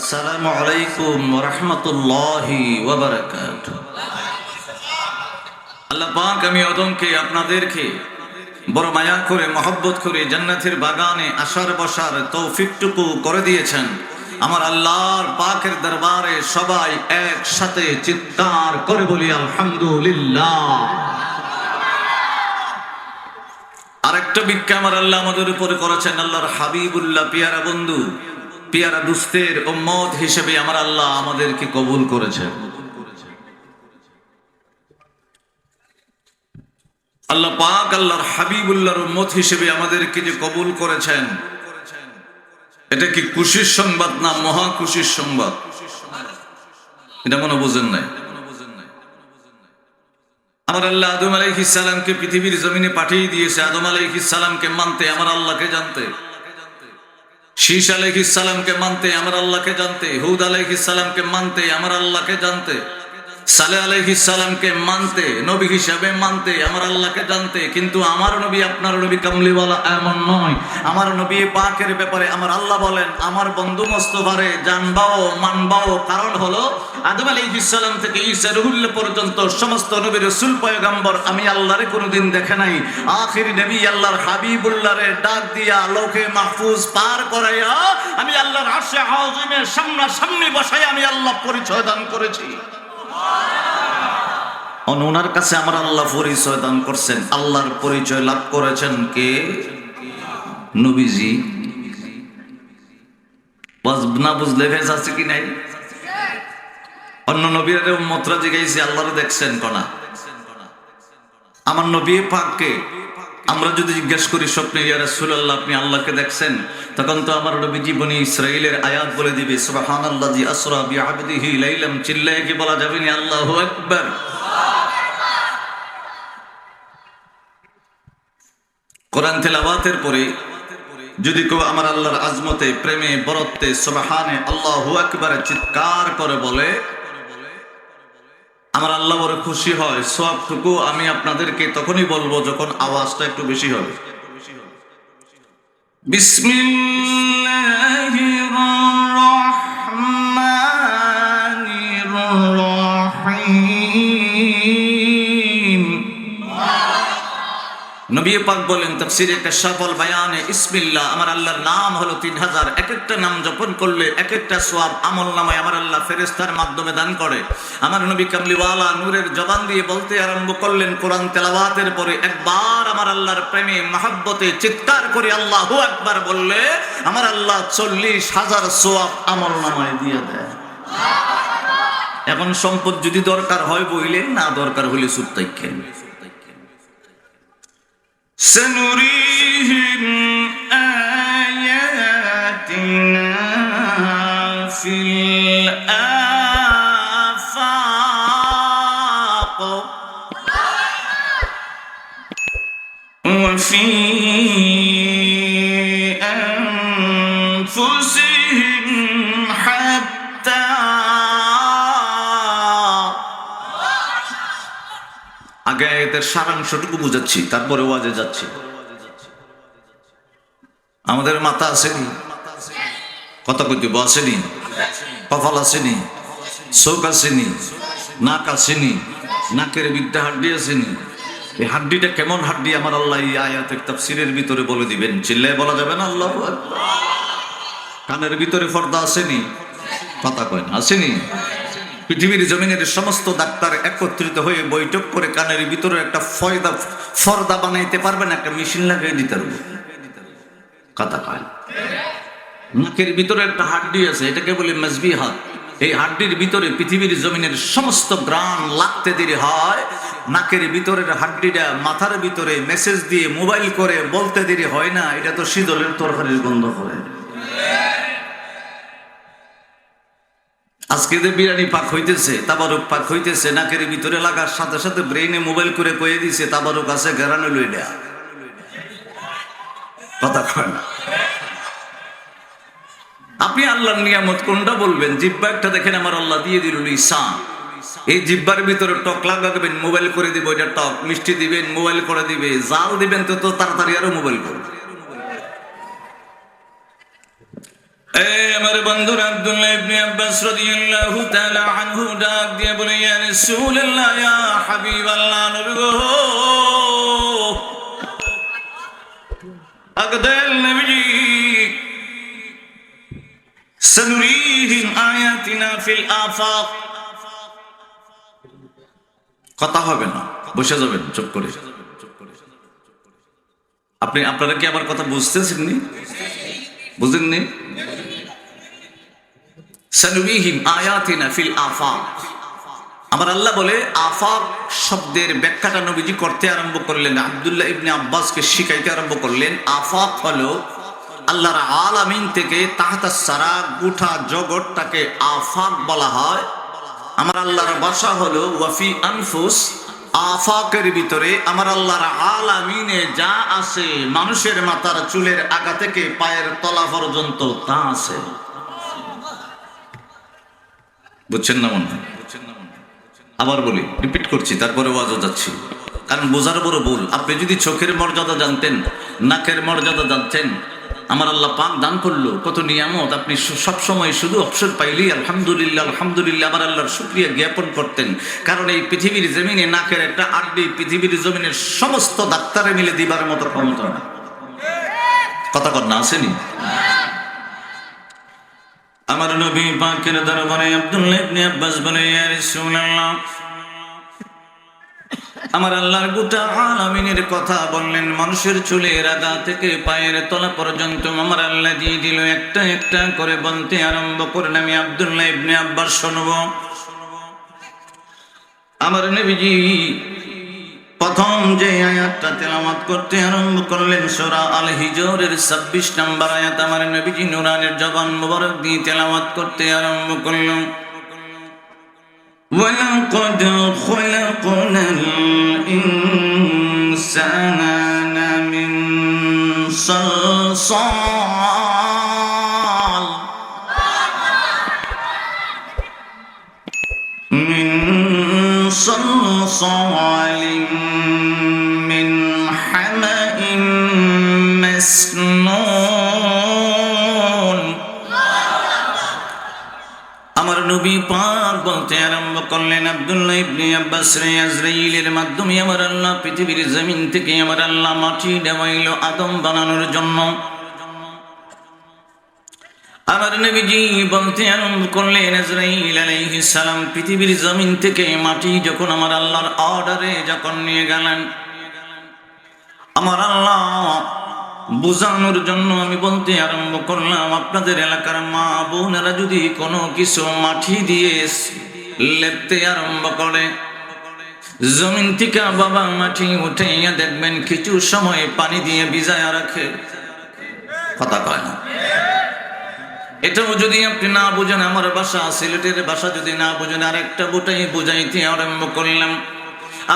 আসসালামু আলাইকুম ওয়া রাহমাতুল্লাহি ওয়া বারাকাতুহু। আল্লাহ পাক আমি ওদমকে আপনাদেরকে বড় মায়া করে মহব্বত করে জান্নাতের বাগানে আসার বসার তৌফিকটুকু করে দিয়েছেন। আমার আল্লাহর পাকের দরবারে সবাই একসাথে চিৎকার করে বলি আলহামদুলিল্লাহ। আরেকটা ভিক্ষা আমার আল্লাহ আমাদের উপরে করেছেন, আল্লাহর হাবিবুল্লাহ পিয়ারা বন্ধু পিয়ারা দুস্তের উম্মত হিসেবে আমার আল্লাহ আমাদেরকে কবুল করেছেন। আল্লাহ পাক আল্লাহর হাবিবুল্লাহর উম্মত হিসেবে আমাদেরকে যে কবুল করেছেন, এটা কি খুশির সংবাদ না মহা খুশির সংবাদ? এটা মনে বোঝেন নাই? আমার আল্লাহ আদম আলাইহিস সালামকে পৃথিবীর জমিনে পাঠিয়ে দিয়েছে আদম আলাইহিস সালামকে মানতে, আমার আল্লাহকে জানতে। শীশ আলাইহিস সালামকে মানতে, আমার আল্লাহকে জানতে। হুদ আলাইহিস সালামকে মানতে, আমার আল্লাহকে জানতে। সালেহ আলাইহিস সালামকে মানতে, নবী হিসাবে মানতে, আমার আল্লাহকে জানতে। কিন্তু আমার নবী আপনার নবী কামলিওয়ালা এমন নয়। আমার নবী পাকের ব্যাপারে আমার আল্লাহ বলেন, আমার বন্ধু মোস্তফারে জানবাও মানবাও। কারণ হলো আদম আলাইহিস সালাম থেকে ঈসা রুহুল্লাহ পর্যন্ত সমস্ত নবী রাসূল পয়গম্বর আমি আল্লাহরে কোনোদিন দেখে নাই। আখির নবী আল্লাহর হাবিবুল্লাহরে ডাক দিয়া লৌহে মাহফুজ পার করাইয়া আমি আল্লাহর আরশে আযিমের সামনাসামনি বসাই আমি আল্লাহ পরিচয় দান করেছি। ওনার কাছে আমার আল্লাহ পরিচয় দান করছেন, আল্লাহর পরিচয় লাভ করেছেন কে? নবীজি। না বুঝলে ভেজ আছে কি নাই? অন্য নবীর উম্মতরা জিজ্ঞাসা আল্লাহরে দেখছেন কোনা? আমার নবী পাককে আমরা যদি জিজ্ঞেস করি স্বপ্নে, ইয়া রাসূলুল্লাহ আপনি আল্লাহকে দেখছেন, তখন তো আমার নবীজি বনি ইসরাঈলের আয়াত বলে দিবে, সুবহানাল্লাযী আসরা বিআবদিহি লাইলাম। চিল্লায়ে কি বলা যাবে না আল্লাহু আকবার? কোরআন তেলাওয়াতের পরে যদি কেউ আমার আল্লাহর আজমতে প্রেমে বরত্বে সুবহানে আল্লাহু আকবার চিৎকার করে বলে, আমার আল্লাহ বড় খুশি হয়। সওয়াবটুকু আমি আপনাদেরকে তখনই বলবো যখন আওয়াজটা একটু বেশি হবে। বিসমিল্লাহির রহমানির রহিম। নবী পাক বলেন তাফসীরে কাশফুল বায়ানে, ইসমিল্লাহ আমার আল্লাহর নাম হলো 3000। এক একটা নাম জপন করলে এক একটা সওয়াব আমল নামায় আমার আল্লাহ ফেরেশতার মাধ্যমে দান করে। আমার নবী কামলিওয়ালা নূরের জবান দিয়ে বলতে আরম্ভ করলেন কোরআন তেলাওয়াতের পরে, একবার আমার আল্লাহর প্রেমে মহব্বতে চিৎকার করে আল্লাহু আকবার বললে আমার আল্লাহ 40,000 সওয়াব আমল নামায় দিয়ে দেয়। এখন সম্পদ যদি দরকার হয় বইলেন, না দরকার হলে চুপ থাকেন। سنريهم آياتنا في الآفاق وفي أنفسهم حتى আগে এদের সারাংশটুকু বুঝাচ্ছি, তারপরে ওয়াজে যাচ্ছি। আমাদের মাথা আসেনি, কথা কইতে আসেনি, কপাল আসেনি, চোখ আসেনি, নাক আসেনি, নাকের বিদ্যা হাড্ডি আসেনি। এই হাড্ডিটা কেমন হাড্ডি আমার আল্লাহ এই আয়াতের তাফসীরের ভিতরে বলে দিবেন। চিল্লায় বলা যাবে না আল্লাহু আকবার? কানের ভিতরে পর্দা আসেনি, কথা কয় না আসেনি? পৃথিবীর জমিনের সমস্ত ডাক্তার একত্রিত হয়ে বৈঠক করে কানের ভিতরে একটা ফর্দা বানাইতে পারবেন, একটা মেশিন লাগিয়ে দিতে পারবে। কথা কয়। নাকের ভিতরে একটা হাড্ডি আছে, এটাকে বলে মাসবিহাত। এই হাড্ডির ভিতরে পৃথিবীর জমিনের সমস্ত গ্রাম লাগতে দেরি হয়, নাকের ভিতরের হাড্ডিটা মাথার ভিতরে মেসেজ দিয়ে মোবাইল করে বলতে দেরি হয় না, এটা তো শীতলের তরকারির গন্ধ করে। আজকে যে বিরিয়ানি পাক হইতেছে, তাবারুক পাক হইতেছে, নাকের ভিতরে লাগার সাথে সাথে ব্রেইনে মোবাইল করে কয়ে দিছে তাবারুক আছে, ঘেরানো লই দেয়া। কথা কয় না? আপনি আল্লাহর নিয়ামত কোনটা বলবেন? জিহ্বা একটা দেখেন আমার আল্লাহ দিয়ে দিল লিসান। এই জিহ্বার ভিতরে টক লাগাবেন, মোবাইল করে দিব, এটা টক। মিষ্টি দিবেন, মোবাইল করে দিবে। জাল দিবেন তো তাড়াতাড়ি আরো মোবাইল করবে। আমার বন্ধুরা, আব্দুল্লাহ ইবনে আব্বাস রাদিয়াল্লাহু তাআলা আনহু ডাক দিয়ে বলে, ইয়া রাসূলুল্লাহ, ইয়া হাবিবাল্লাহ, নবী গো, আকদাল নবীজি, সানুরিহিম আয়াতিনা ফিল আফাক। কথা হবে না, বসে যাবেন চুপ করে। আপনারা কি আমার কথা বুঝতেছেন নি? বুঝেননি? সানুরিহিম আয়াতিনা ফিল আফাক। আমার আল্লাহ বলে, আফাক শব্দের ব্যাখ্যাটা নবীজি করতে আরম্ভ করলেন, আব্দুল্লাহ ইবনে আব্বাসকে শিখাইতে আরম্ভ করলেন। আফাক হলো আল্লাহর আলামিন থেকে তাহতা সারা গোটা জগৎটাকে আফাক বলা হয়। আমার আল্লাহর ভাষা হলো ওয়াফি আনফুস। আফাকের ভিতরে আমার আল্লাহর আলামিনে যা আছে, মানুষের মাথার চুলের আগা থেকে পায়ের তলা পর্যন্ত তা আছে। বুঝছেন না মনে? আবার বলি, রিপিট করছি, তারপরে ওয়াজও যাচ্ছি, কারণ বোঝার বড় ভুল। আপনি যদি চোখের মর্যাদা জানতেন, নাকের মর্যাদা জানতেন, আমার আল্লাহ পাক দান করলো কত নিয়ামত, আপনি সবসময় শুধু অবসর পাইলেই আলহামদুলিল্লাহ আলহামদুলিল্লাহ আমার আল্লাহর শুকরিয়া জ্ঞাপন করতেন। কারণ এই পৃথিবীর জমিনে নাকের একটা আড্ডি পৃথিবীর জমিনের সমস্ত ডাক্তারে মিলে দিবার মতো ক্ষমতা না। কথা কর না, আসেনি? আমার নবী পাকের দরবারে আব্দুল্লাহ ইবনে আব্বাস বলে, ইয়া রাসূলুল্লাহ, আমার আল্লাহর গোটা আলামিনের কথা বললেন, মানুষের চুলের আগা থেকে পায়ের তলা পর্যন্ত আমার আল্লাহ দিয়ে দিল। একটা একটা করে বলতে আরম্ভ করেন, আমি আব্দুল্লাহ ইবনে আব্বাস শুনব। আমার নবীজি প্রথম যে আয়াতটা তেলাওয়াত করতে আরম্ভ করলেন, সূরা আল হিজরের 26 নম্বর আয়াত। আমার নবীজি নুরানের জবান মুবারক দিয়ে তেলাওয়াত করতে আরম্ভ করলেন, وَلَقَدْ خَلَقْنَا الْإِنسَانَ مِنْ صَلْصَالٍ مِنْ حَمَإٍ مسنون। আমার নবী পাক বলতে আরম্ভ করলেন, আব্দুল্লাহ ইবনে আব্বাস রে, আজরাইলের মাধ্যমে আমার আল্লাহ পৃথিবীর জমিন থেকে আমার আল্লাহ মাটি দেওয়াইল আদম বানানোর জন্য। আমার নবীজি বলতে আরম্ভ করলেন, আজরাইল আলাইহিস সালাম পৃথিবীর জমিন থেকে মাটি যখন আমার আল্লাহর অর্ডারে যখন নিয়ে গেলেন, আমার আল্লাহ বোঝানোর জন্য আমি বলতে আরম্ভ করলাম, আপনাদের এলাকার মা বোনেরা যদি কোনো কিছু মাটি দিয়ে লেপতে আরম্ভ করে, জমিন থেকে বাবা মাটি উঠাইয়া দেখবেন কিছু সময় পানি দিয়ে ভিজায়া রাখে। কথা কয় না? এটাও যদি আপনি না বুঝেন, আমার ভাষা সিলেটের ভাষা যদি না বুঝেন, আরেকটা বুটাই বুঝাইতে আরম্ভ করলাম।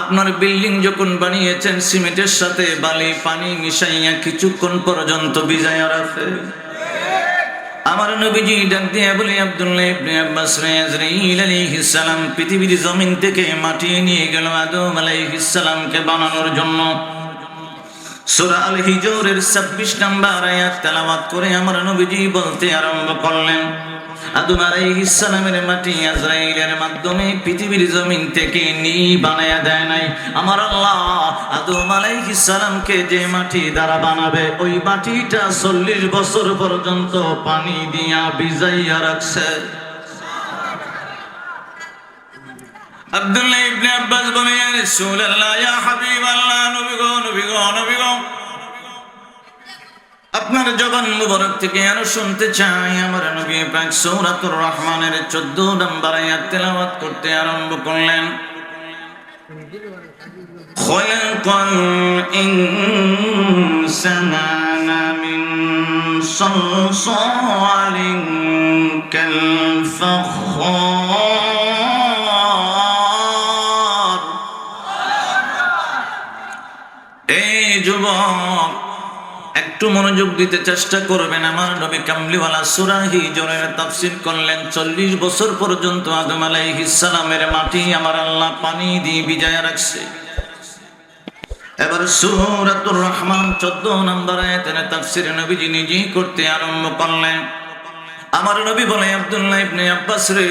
আপনার বিল্ডিং যখন বানিয়েছেন, সিমেন্টের সাথে বালি পানি মিশাইয়া কিছুক্ষণ পর্যন্ত ভিজাইয়া রাখে। আমার নবীজি ডাক দিয়ে বলে, আব্দুল্লাহ ইবনে আব্বাস রে, আজরাইল আলাইহিস সালাম পৃথিবীর জমিন থেকে মাটি নিয়ে গেল আদম আলাইহিস সালামকে বানানোর জন্য। সূরা আল হিজরের 26 নম্বর আয়াত তেলাওয়াত করে আমার নবীজি বলতে আরম্ভ করলেন, আদম আলাইহিস সালামের মাটি আজরাইলের মাধ্যমে পৃথিবীর জমিন থেকে বানায়া দেয় নাই। আমার আল্লাহ আদম আলাইহিস সালামকে যে মাটি দ্বারা বানাবে, ওই মাটিটা 40 বছর পর্যন্ত পানি দিয়া ভিজাইয়া রাখছে। আব্দুল্লাহ ইবনে আব্বাস বলে, ইয়া রাসূলুল্লাহ, ইয়া হাবিবাল্লাহ, নবী গো, নবী গো, নবী গো, আপনার জবান মুবারক থেকে আরো শুনতে চাই। আমার নবী পাক সূরাতুর রহমানের 14 নম্বর আয়াত তেলাওয়াত করতে আরম্ভ করলেন, খালাকাল ইনসানা মিন সালসালিন কাল ফাখার। এই যুবক, একটু মনোযোগ দিতে চেষ্টা করবেন। আমার নবী কামলিওয়ালা সূরা হিজরের তাফসীর করলেন, 40 বছর পর্যন্ত আদম আলাইহিস সালামের মাটি আমার আল্লাহ পানি দিয়ে ভিজায়া রাখছে। এবার সূরাতুর রহমান 14 নম্বর আয়াতের তাফসীর নবীজি নিজেই করতে আরম্ভ করলেন, আমার নবী বলে আব্দুল্লাহ ইবনে আব্বাস রে,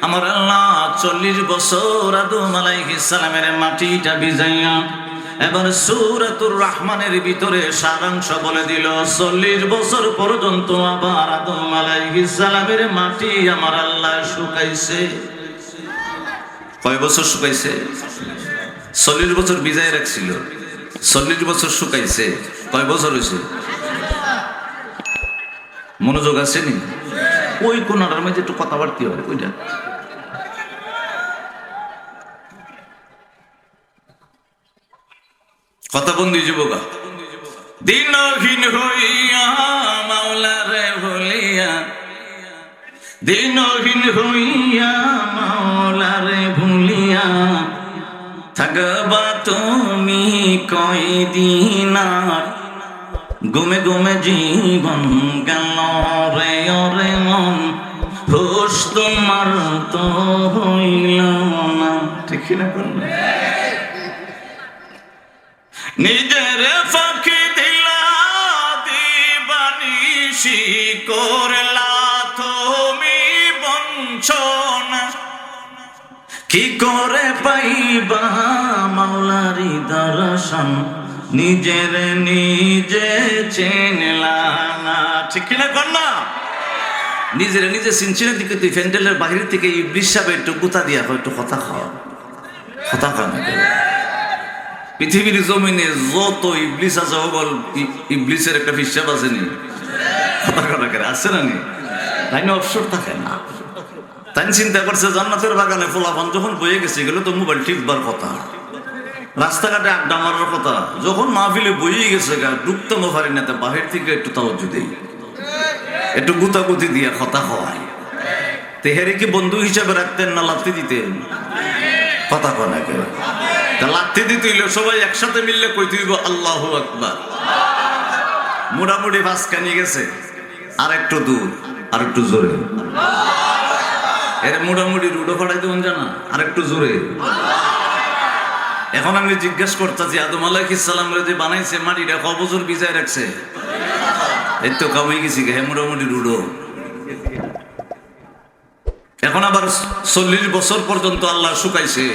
আমার আল্লাহ 40 বছর আদম আলাইহিস সালামের মাটিটা ভিজাইয়া এবার সূরাতুর রহমানের ভিতরে সারাংশ বলে দিল। 40 বছর পর্যন্ত আবার আদম আলাইহিস সালামের মাটি আমার আল্লাহ শুকাইছে। কয় বছর শুকাইছে? 40 বছর ভিজাই রাখছিল, 40 বছর শুকাইছে। কয় বছর হয়েছে? মনোযোগ আছে নি? ওই কোনাটার মধ্যে একটু কথাবার্তি হয়, ওইটা কথা বন্ধু যুবকা। দিনহীন হইয়া মাওলারে ভুলিয়া, দিনহীন হইয়া মাওলারে ভুলিয়া থাকবা তুমি কয়দিন আর, ঘুমে ঘুমে জীবন গেল রে ওরে মন, হুশ তোমার তো হইল না। ঠিক না? নিজের ফাঁকি দিলা দিবানিশি করলা তুমি বঞ্চনা, কি করে পাইবা মাওলারি দর্শন, নিজের নিজে চেনলা না। ঠিক না কন্যা? নিজের নিজে চিনচিনে দিকে তুই প্যান্ডেলের বাহির থেকে ইবলিস সাহেব একটু গুতা দিয়া একটু কথা খাওয়া, কথা খাওয়া। পৃথিবীর জমিনে যত ইবলিস আছে বল, ইবলিসের একটা হিসাব আছে নি? কথা কথা করে আছে না নি? তাই না? অবসর থাকে না। তাই চিন্তা করছে জান্নাতের বাগানে ফলাফল যখন বয়ে গেছে, গেলে তো মোবাইল টিপবার কথা, রাস্তাঘাটে আড্ডা মারার কথা। যখন মাহফিলে বইয়ে গেছে গা, ঢুকতে পারি না, বাহির থেকে একটু তাওজ্জু দেই, একটু গুতাগুতি দিয়ে কথা হয়। তেহারি কি বন্ধু হিসাবে রাখতেন না লাত্তি দিতেন? কথা কয় কে? তা লাত্তি দিতে হইলে সবাই একসাথে মিললে কইতে হইব আল্লাহু আকবার। মোটামুটি ভাসকানি গেছে, আর একটু দূর, আর একটু জোরে। এর মোটামুটি রুডো ফাটাইতে মন জানা, আর একটু জোরে। এখন আমি জিজ্ঞাসা করতেছি, আদম আলাইহিস সালামরে যে বানাইছে মাটিটা কয় বছর ভিজায় রাখছে? এই তো কামাই গেছি গে, মোটামুটি রুডো। এখন আবার 40 বছর পর্যন্ত আল্লাহ শুকাইছে,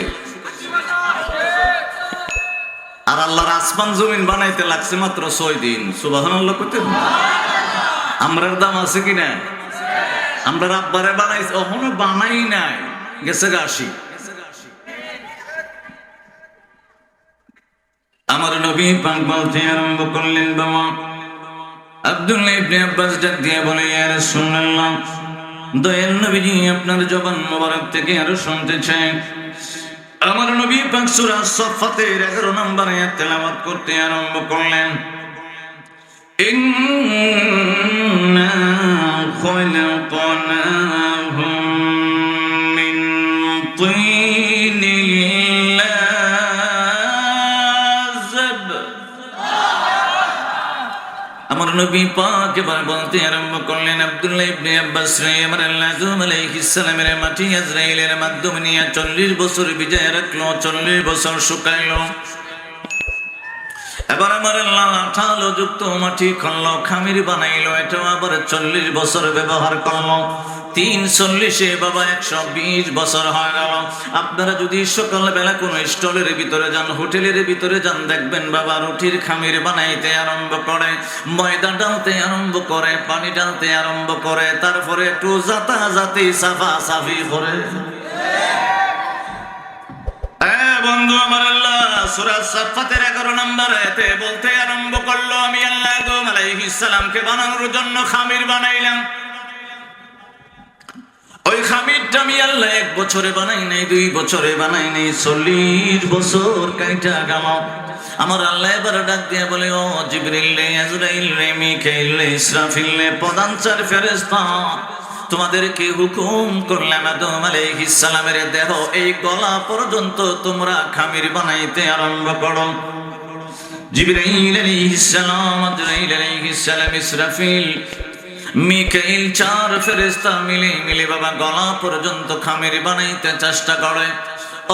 আর আল্লাহর আসমান জমিন বানাইতে লাগছে মাত্র 6 দিন। সুবহানাল্লাহ কইতে আমরার দাম আছে কিনা? আমরা আব্বারে বানাইছে, এখনো বানাই নাই, গেছে গা 80। আমার নবী পাক বলতে আরম্ভ করলেন, বাবা আব্দুল্লাহ ইবনে আব্বাস ডাক দিয়ে বলে, ইয়া রাসূলুল্লাহ, দয়াল নবীজি আপনার জবান মোবারক থেকে আরো শুনতে চাই। আমার নবী পাক সূরা সাফফাতের 11 নম্বর আয়াত তেলাওয়াত করতে আরম্ভ করলেন, ইন্না খালাকনাহুম মিন তিনিল লাযাব। আমার নবী পাক এবার বলতে আরম্ভ করলেন, আব্দুল্লাহ ইবনে আব্বাস রে, আমার আল্লাহ আদম আলাইহিস সালামের মাটি আজরাইলের মাধ্যমে নিয়ে 40 বছর ভিজায় রাখলো, 40 বছর শুকাইলো। এবার আমার আল্লাহ 18 যুক্ত মাটি খুললো, খামির বানাইলো, এটা আবার 40 বছর ব্যবহার করলো। 340 বাবা 120 বছর হয়ে গেল। আপনারা যদি সকালবেলা কোনো স্টলের ভিতরে যান, হোটেলের ভিতরে যান, দেখবেন বাবা রুটির খামির বানাইতে আরম্ভ করে, ময়দা ডালতে আরম্ভ করে, পানি ডালতে আরম্ভ করে, তারপরে একটু জাতি সাফা সাফি করে। বন্ধু আমার আল্লাহ সূরা সাফফাতের 11 নম্বর আয়াতে বলতে আরম্ভ করলো, আমি আল্লাহ আদম আলাইহিস সালামকে বানানোর জন্য খামির বানাইলাম। ওই খামিরটা আমি আল্লাহ 1 বছরে বানাই নাই, 2 বছরে বানাই নাই, 40 বছর কাইটা গেল। আমার আল্লাহ এবার ডাক দিয়ে বলে, ও জিবরিল রে, আজরাইল রে, মিকাইল রে, ইসরাফিল রে, প্রধান 4 ফেরেশতা, তোমাদেরকে হুকুম করলাম আদম আলাইহিস সালামের দেহ এই গলা পর্যন্ত তোমরা খামির বানাইতে আরম্ভ করো। জিবরাইল আলাইহিস সালাম, আজরাইল আলাইহিস সালাম, ইসরাফিল, মিকাইল 4 ফেরেশতা মিলে বাবা গলা পর্যন্ত খামির বানাইতে চেষ্টা করে।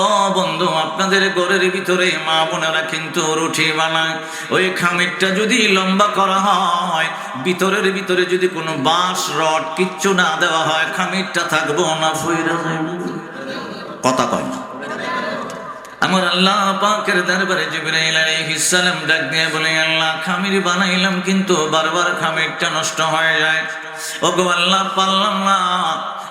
ও বন্ধু, আপনাদের ঘরের ভিতরে মা বোনেরা কিন্তু রুটি বানায়। ওই খামিরটা যদি লম্বা করা হয়, ভিতরের ভিতরে যদি কোনো বাঁশ রড কিচ্ছু না দেওয়া হয়, খামিরটা থাকবো না, ফইরা যাইব। কথা কয় না। আমার আল্লাহ পাকের দরবারে জিবরাইল আলাইহিস সালাম ডাক দিয়ে বলে, আল্লাহ খামির বানাইলাম কিন্তু বারবার খামিরটা নষ্ট হয়ে যায়। ওগো আল্লাহ, পারলাম না।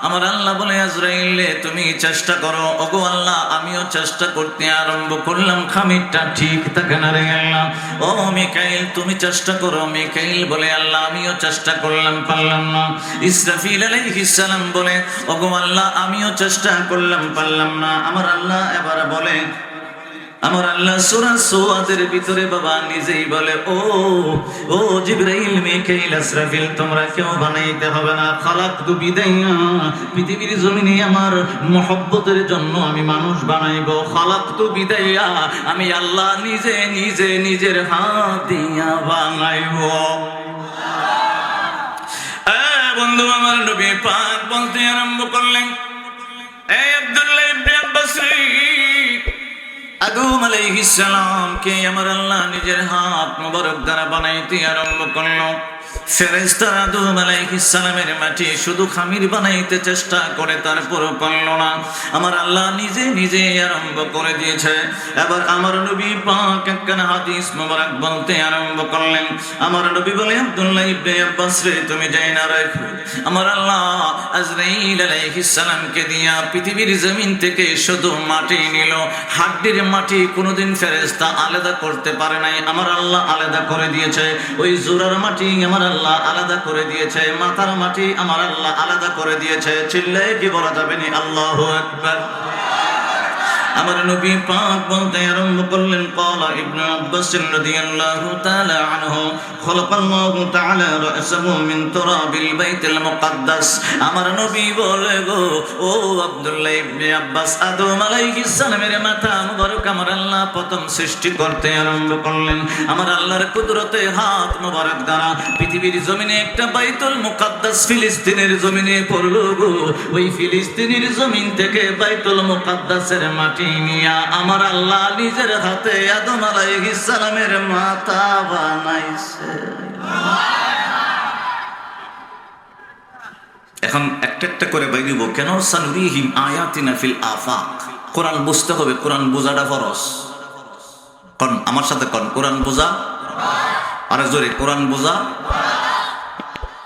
আমার আল্লাহ বলে, আজরাইল তুমি চেষ্টা করো। ওগো আল্লাহ, আমিও চেষ্টা করতে আরম্ভ করলাম, খামিরটা ঠিক থাকে না রে আল্লাহ। ও মিকাইল তুমি চেষ্টা করো। মিকাইল বলে, আল্লাহ আমিও চেষ্টা করলাম, পারলাম না। ইসরাফিল আলাইহিস সালাম বলে, ওগো আল্লাহ আমিও চেষ্টা করলাম, পারলাম না। আমার আল্লাহ এবার বলে, আমার আল্লাহ সূরা সুয়াদের ভিতরে বাবা নিজেই বলে, ও জিবরাইল, মিকাইল, ইসরাফিল তোমরা কেউ বানাইতে হবে না। খালাকতু বিদাইয়া, পৃথিবীর জমিনে আমার মহব্বতের জন্য আমি মানুষ বানাইবো। খালাকতু বিদাইয়া, আমি আল্লাহ নিজে নিজে নিজের হাত দিয়া বানাইবো। বন্ধু, আমার নবী পাক বলতে আরম্ভ করলেন, এই আব্দুল্লাহ ইবনে আব্বাস, আদম আলাইহিস সালাম কে আমার আল্লাহ নিজের হাত মোবারক দ্বারা বানাইতে আরম্ভ করলো। ফেরেশতা আদম আলাইহিস সালামের মাটি শুধু খামির বানাইতে চেষ্টা করে, তারপরও পারল না। আমার আল্লাহ নিজে নিজে আরম্ভ করে দিয়েছে। এবার আমার নবী পাক একখানা হাদিস মোবারক বলতে আরম্ভ করলেন। আমার নবী বলে, আব্দুল্লাহ ইবনে আব্বাস রে, তুমি যাই না রাখো, আমার আল্লাহ আজরাইল আলাইহিস সালামকে দিয়া পৃথিবীর জমিন থেকে শুধু মাটি নিল। হাড্ডির মাটি কোনোদিন ফেরেশতা আলাদা করতে পারে নাই, আমার আল্লাহ আলাদা করে দিয়েছে। ওই জোড়ার মাটি আমার আল্লাহ আলাদা করে দিয়েছে, মাথার মাটি আমার আল্লাহ আলাদা করে দিয়েছে। চিল্লায়ে কি বলা যাবে না আল্লাহু আকবার? আমার নবী পাক বলতে আরম্ভ করলেন, ক্বালা ইবনে আব্বাস রাদিয়াল্লাহু তাআলা আনহু, খলাকাল্লাহু তাআলা রাসাহু মিন তুরাবিল বাইতিল মুকাদ্দাস। আমার নবী বলে গো, ও আব্দুল্লাহ ইবনে আব্বাস, আদম আলাইহিস সালামের মাথা মুবারক আমার আল্লাহ প্রথম সৃষ্টি করতে আরম্ভ করলেন। আমার আল্লাহর কুদরতে হাত মুবারক দ্বারা পৃথিবীর জমিনে একটা বাইতুল মুকাদ্দাস ফিলিস্তিনের জমিনে পড়ল গো। ওই ফিলিস্তিনের জমিন থেকে বাইতুল মুকাদ্দাসের মাটি নিয়া আমার আল্লাহ নিজের হাতে আদম আলাইহিস সালামের মাথা বানাইছে। এখন একটা একটা করে বাইরিব কেন? সানুরিহিম আয়াতিনা ফিল আফাক। কোরআন বুঝতে হবে, কোরআন বোঝাটা ফরজ। কোন আমার সাথে কোন কোরআন বোঝা, আরে জোরে কোরআন বোঝা,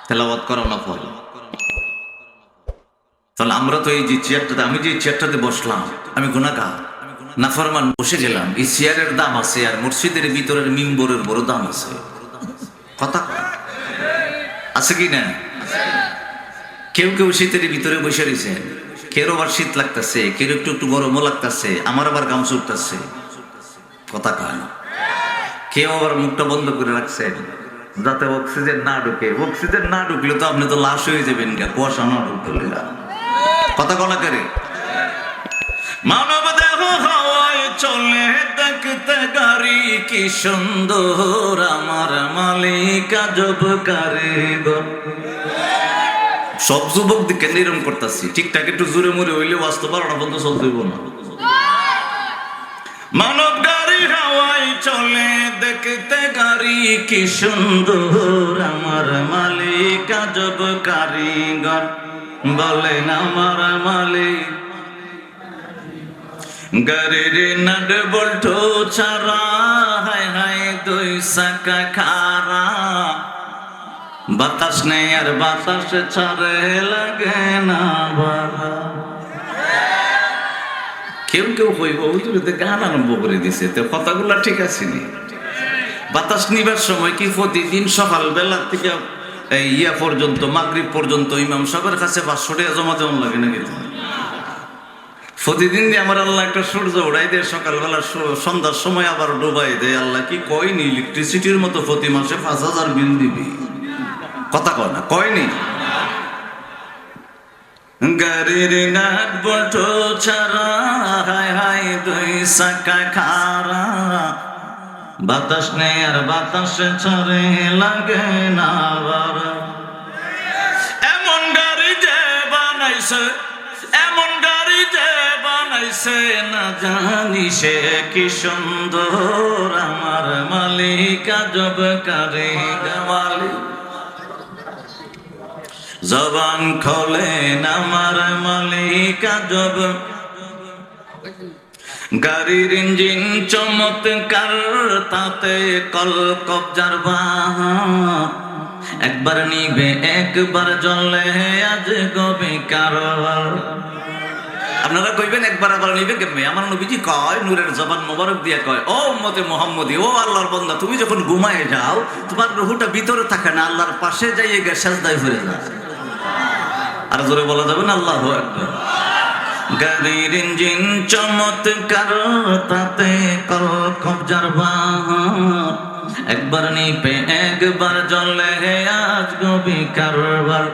তেলাওয়াত করা না ফল। তাহলে আমরা তো এই যে চেয়ারটাতে, আমি যে চেয়ারটাতে বসলাম, আমি গুনাহগার নাফরমান বসে গেলাম। এই চেয়ারের দাম আছে, আর মসজিদের ভিতরের মিম্বরের বড় দাম আছে। কথা আছে কি না? কেউ কেউ শীতের ভিতরে বসে রয়েছেন, কেউ আবার শীত লাগতেছে, কেউ একটু একটু গরমও লাগতেছে, আমার আবার গাম চুটতেছে। কথা কয় না। কেউ আবার মুখটা বন্ধ করে রাখছেন যাতে অক্সিজেন না ঢুকে। অক্সিজেন না ঢুকলে তো আপনি তো লাশ হয়ে যাবেন, কুয়াশা না ঢুকলে। কথা কলা করে মানব দেহ হাওয়ায় চলে, দেখতে গাড়ি কি সুন্দর, আমার মালিক আজব কারিগর। সব যুবক দিকে নিরম করতেছি, ঠিকঠাক একটু জোরে মুরে হইলে বাস্তব বারোটা পর্যন্ত চলতে হইব না। মানব গাড়ি হাওয়ায় চলে, দেখতে গাড়ি কি সুন্দর, আমার মালিক আজব কারিগর। বলেন আমার মালিক গাড়ির নাট বল্টু ছাড়া, হায় হায় দুই চাকা খারা, বাতাস নেই আর বাতাস ছাড়ে লাগে না বাড়া। কেউ কেউ হইব হুজুরিতে গান আরম্ভ করে দিছে, তো কথাগুলা ঠিক আছে নি? বাতাস নিবার সময় কি প্রতিদিন সকাল বেলা থেকে ইয়া পর্যন্ত, মাগরিব পর্যন্ত ইমাম সাহেবের কাছে 500 টাকা জমা দেওয়া লাগে নাকি? প্রতিদিন দিয়ে আমার আল্লাহ একটা সূর্য উড়াই দেয়, সকালবেলা সন্ধ্যার সময় আবার ডুবাই দেয়। আল্লাহ কি কয়নি ইলেকট্রিসিটির মতো প্রতি মাসে 5000 বিল দিবি? কথা কয় না, কয়নি? গাড়ির নাট বল্টু ছাড়া, হায় হায় দুই চাকা খারা, বাতাস নেই আর বাতাস ছাড়ে লাগে না বাড়া। এমন গাড়ি যে বানাইছে, এমন গাড়ি যে বানাইছে না জানি সে কি সুন্দর, আমার মালিক আজব কারিগর মালিক। জবান খোলেন আমার মালিক আজব, গাড়ির ইঞ্জিন চমৎকার, তাতে কল কবজার বাহার, একবার নিবে একবার জ্বলে আজ গবে কারবার। আপনারা কইবেন একবার আবার নিবে কেমনে? আমার নবীজি কয়, নূরের জবান মোবারক দিয়ে কয়, ও উম্মতে মুহাম্মদী, ও আল্লাহর বান্দা, তুমি যখন ঘুমায় যাও তোমার রুহুটা ভিতরে থাকে না, আল্লাহর পাশে যাইয়ে গে সাজদায় ফিরে যায়। আর জোরে বলা যাবে না আল্লাহু আকবার। গাড়ির ইঞ্জিন চমৎকার, তাতে কল কবজার বাহার, একবার নিপে একবার জ্বলে আজ গবি কারবার।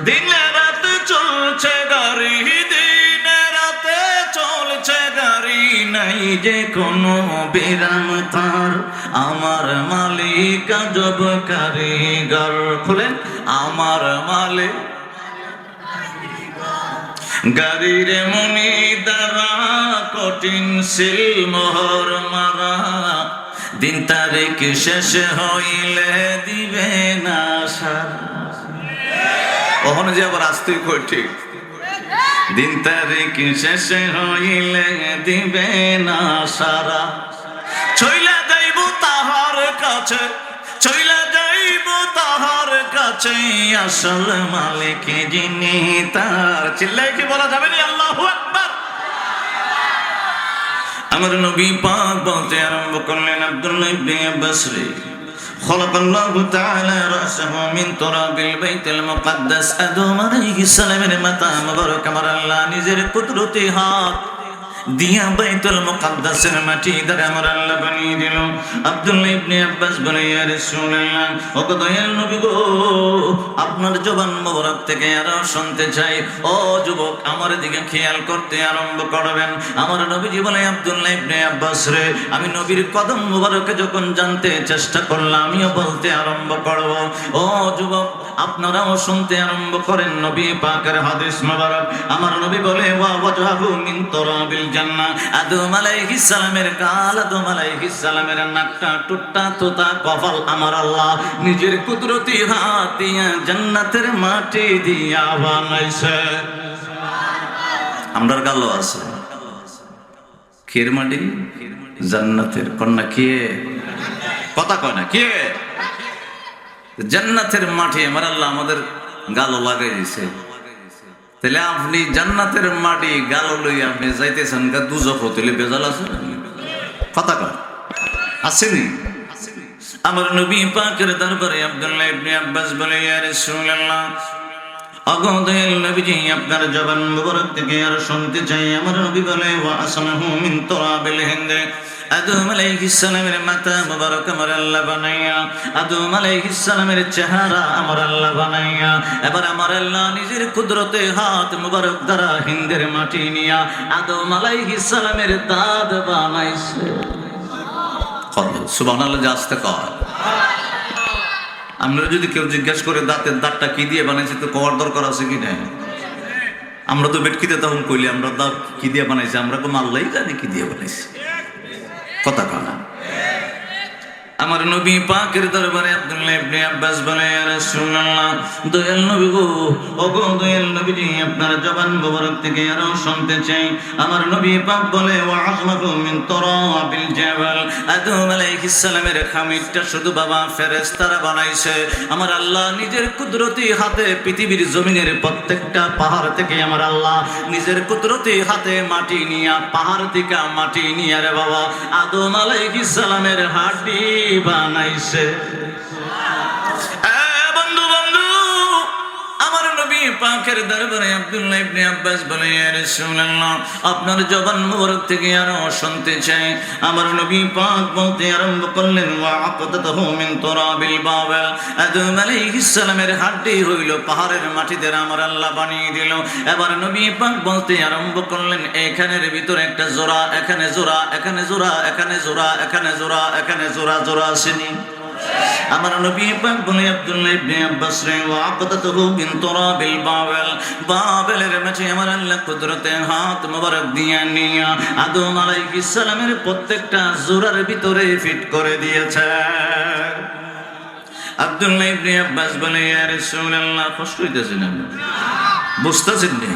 দিনে রাতে চলছে গাড়ি, দিনে রাতে চলছে গাড়ি, নাই যে কোনো বিরাম তার, আমার মালিক আজব কারিগর। খুলেন আমার মালিক। গাড়ির মনি দ্বারা কঠিন সিল মোহর মারা, দিন তারিখ শেষ হইলে দিবে না সারা। ওখানে যে আবার আসতেই কঠিন, দিন তারিখ শেষ হইলে দিবে না সারা। চইলা যাইব তাহার কাছে, চইলা যাইব তাহার কাছে, আসল মালিক যিনি তার। চিল্লাই কি বলা যাবে না আল্লাহু আকবার। আমার নবী পাক বলতে আরম্ভ করলেন, আব্দুল্লাহ ইবনে আব্বাস রে, খলাকাল্লাহু তাআলা রাসাহু মিন তুরাবিল বাইতুল মুকাদ্দাস। আদম আলাইহিস সালামের মাথা মুবারক আমার আল্লাহ নিজের কুদরতি হাত দিয়া বাইতুল মুকাদ্দাসের মাটি দ্বারা আমার আল্লাহ বানিয়ে দিল। আব্দুল্লাহ ইবনে আব্বাস বলে, ইয়া রাসূলুল্লাহ, ও দয়াল নবী গো, আপনার জবান মোবারক থেকে আরো শুনতে চাই। ও যুবক, আমার দিকে খেয়াল করতে আরম্ভ করবেন। আমার নবীজি বলে, আব্দুল্লাহ ইবনে আব্বাস রে, আমি নবীর কদম মোবারকে যখন জানতে চেষ্টা করলাম, আমিও বলতে আরম্ভ করব। ও যুবক, আপনারাও শুনতে আরম্ভ করেন নবী পাকের হাদিস মোবারক। আমার নবী বলে, ওয়া ওয়াজহু মিন তুরাবিল জান্নাহ। আদম আলাইহিস সালামের গাল, আদম আলাইহিস সালামের নাকটা, টুটটা তোতা কপাল আমার আল্লাহ নিজের কুদরতি হাত দিয়া জান্নাতের মাটি দিয়া বানাইছে। আমরার গালও আছে খের মাটি, জান্নাতের কন্যা কে? কথা কয় না কে? জান্নাতের মাটি আমার আল্লাহ আমাদের গালও লাগাই দিয়েছে। তাহলে আপনি জান্নাতের মাটি গালো লই আপনি যাইতেছেন গা দুজক হতে বেজাল আছে? কথা কয় আসেনি? আমার নবী পাকের দরবারে আব্দুল্লাহ ইবনে আব্বাস বলে, ইয়া রাসূলুল্লাহ, ওগো দয়াল নবীজি, আপনার জবান মুবারক থেকে আর শুনতে চাই। আমার নবী বলে, ওয়া আসমাহু মিন তুরাবিল হিন্দ। আদম আলাইহিস সালামের মাথা মুবারক আমার আল্লাহ বানাইয়া, আদম আলাইহিস সালামের চেহারা আমার আল্লাহ বানাইয়া, এবার আমার আল্লাহ নিজের কুদরতে হাত মুবারক দ্বারা হিন্দের মাটি নিয়া আদম আলাইহিস সালামের দাঁত বানাইছে। সুবহানাল্লাহ, জাস্তে কয়। আমরা যদি কেউ জিজ্ঞাসা করে দাঁতের দাঁতটা কি দিয়ে বানাইছে, তো কওয়ার দরকার আছে কি না? আমরা তো বেটকিতে তখন কইলি আমরা দাঁত কি দিয়ে বানাইছে, আমরা কোনো আল্লাহই জানি কি দিয়ে বানাইছে। কথা কনা। আমার নবী পাকের দরবারে আব্দুল্লাহ ইবনে আব্বাস বলে, ইয়া রাসূলুল্লাহ, দয়াল নবী গো, ওগো দয়াল নবীজি, আপনার জবান মুবারক থেকে আরো শুনতে চাই। আমার নবী পাক বলে, ওয়া আযমাহু মিন তুরাবিল জাবাল। আদম আলাইহিস সালামের খামিরটা শুধু বাবা ফেরেশতারা বানাইছে। আমার আল্লাহ নিজের কুদরতি হাতে পৃথিবীর জমিনের প্রত্যেকটা পাহাড় থেকে আমার আল্লাহ নিজের কুদরতি হাতে মাটি নিয়া, পাহাড় থেকে মাটি নিয়া রে বাবা আদম আলাইহিস সালামের হাড়ি বানাইছে। বন্ধু বন্ধু, আমার নবী পাকের দরবারে আব্দুল্লাহ ইবনে আব্বাস বলে, ইয়া রাসূলুল্লাহ, আপনার জবান মুবারক থেকে আরো শুনতে চাই। আমার নবী পাক বলতে আরম্ভ করলেন, ওয়া আকাদাহু মিন তুরাবিল বাবাল। আদম আলাইহিস সালামের হাড়ি হইল পাহাড়ের মাটিতে আমার আল্লাহ বানিয়ে দিল। এবার নবী পাক বলতে আরম্ভ করলেন, এখানের ভিতরে একটা জোড়া, এখানে জোড়া, এখানে জোড়া, এখানে জোড়া, এখানে জোড়া, এখানে জোড়া, জোড়া আসেনি? আমার নবী পাক বলে আব্দুল্লাহ ইবনে আব্বাস রে ওয়াকাতাহু বিন তুরাবিল বাবেলের মাঝে আমার আল্লাহ কুদরতে হাত মোবারক দিয়া নিয়া আদম আলাইহিস সালামের প্রত্যেকটা জোড়ার ভিতরে ফিট করে দিয়েছে। আব্দুল্লাহ ইবনে আব্বাস বলে ইয়া রাসূলুল্লাহ, কষ্ট হইতেছে না? বুঝতেছেন না?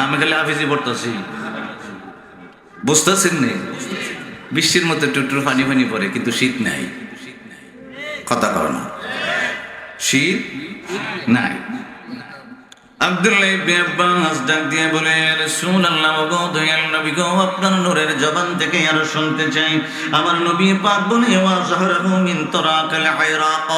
আমি খালি হাফিজি পড়তেছি, বুঝতেছেন না? বৃষ্টির মতো টুটুর পানি পানি পড়ে, কিন্তু শীত নাই। কথা কয় না, শীত নাই। আব্দুল্লাহ ইবনে আব্বাস ডাক দিয়ে বলে রাসূলুল্লাহ, ওগো দয়াল নবী গো, আপনার নূরের জবান থেকে আরো শুনতে চাই। আমার নবী পাক বলে ওয়া যাহরাহু মিন তুরাকাল ইরাক,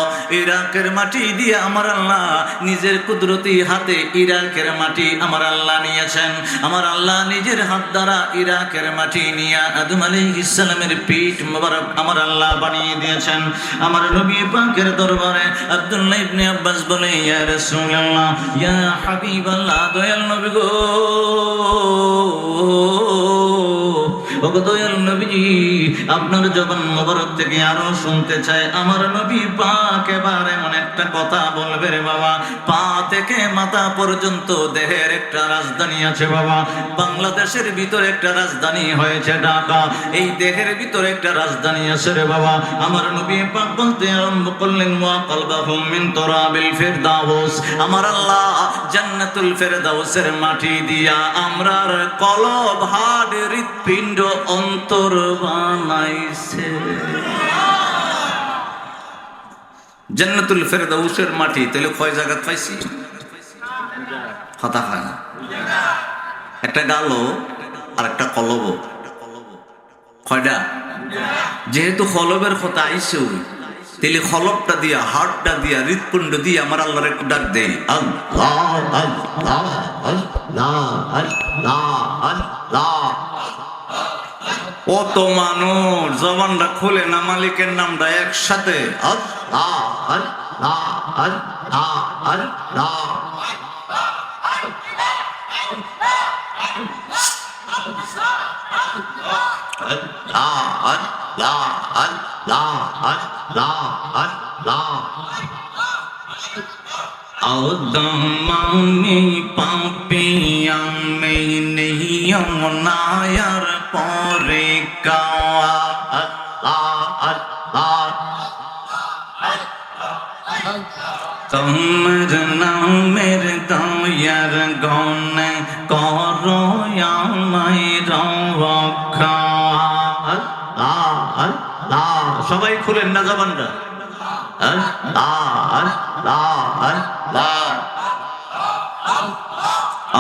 ইরাকের মাটি দিয়ে আমার আল্লাহ নিজের কুদরতি হাতে ইরাকের মাটি আমার আল্লাহ নিয়েছেন। আমার আল্লাহ নিজের হাত দ্বারা ইরাকের মাটি নিয়ে আদম আলাইহিস সালামের পিঠ মোবারক আমার আল্লাহ বানিয়ে দিয়েছেন। আমার নবী পাকের দরবারে আব্দুল্লাহ ইবনে আব্বাস বলে ইয়া রাসূলুল্লাহ, ইয়া হাবিবাল্লাহ, দয়াল নবী গো, ওগো দয়াল নবীজি, আপনার জবান মোবারক থেকে আরো শুনতে চাই। আমার নবী পাক এবার এমন একটা কথা বলবে রে বাবা, পা থেকে মাথা পর্যন্ত দেহের একটা রাজধানী আছে বাবা। বাংলাদেশের ভিতরে একটা রাজধানী হয়েছে ঢাকা, এই দেহের ভিতরে একটা রাজধানী আছে রে বাবা। আমার নবী পাক বলতে আরম্ভ করলেন ওয়া কলবাহুম মিন তুরাবিল ফিরদাউস, আমার আল্লাহ জান্নাতুল ফিরদাউসের মাটি দিয়া আমরার কলব, হাড়, হৃৎপিণ্ড, অন্তর বানাইছে। জান্নাতুল ফিরদাউসের মাটি তাহলে কয় জায়গা পাইছি? কথা হয় না, একটা গালো আর একটা কলব, কয়টা? যেহেতু কলবের কথা আইছে, তাহলে কলবটা দিয়া, হাড়টা দিয়া, হৃৎপিণ্ড দিয়ে আমার আল্লাহর একটু ডাক দেই, আল্লাহ আল্লাহ আল্লাহ আল্লাহ আল্লাহ। কত মানুষ জবানটা খুলে না মালিকের নামটা একসাথে আল্লাহ আল্লাহ আল্লাহ আল্লাহ। আমি পাপি, আমি নিয়মনায়ার পরে কাওয়া তোমার নামের দয়ার গনে করো আমায় রক্ষা। সবাই খুলেন না জবানটা,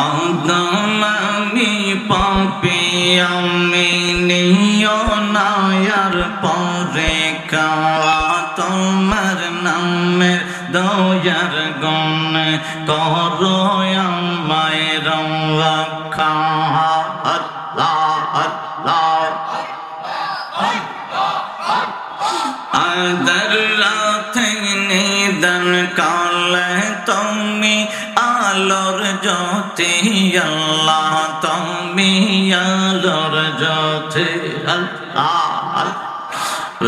আমি পাপি, আমি নিয়মনায়ার পরে কাওয়া তোমার নামের দয়ার গনে করো আমায় রক্ষা। আদর রাতে নিদান কালে তুমি আলোর জ্যোতি, আল্লাহ তুমি আলোর জ্যোতি। আল্লাহ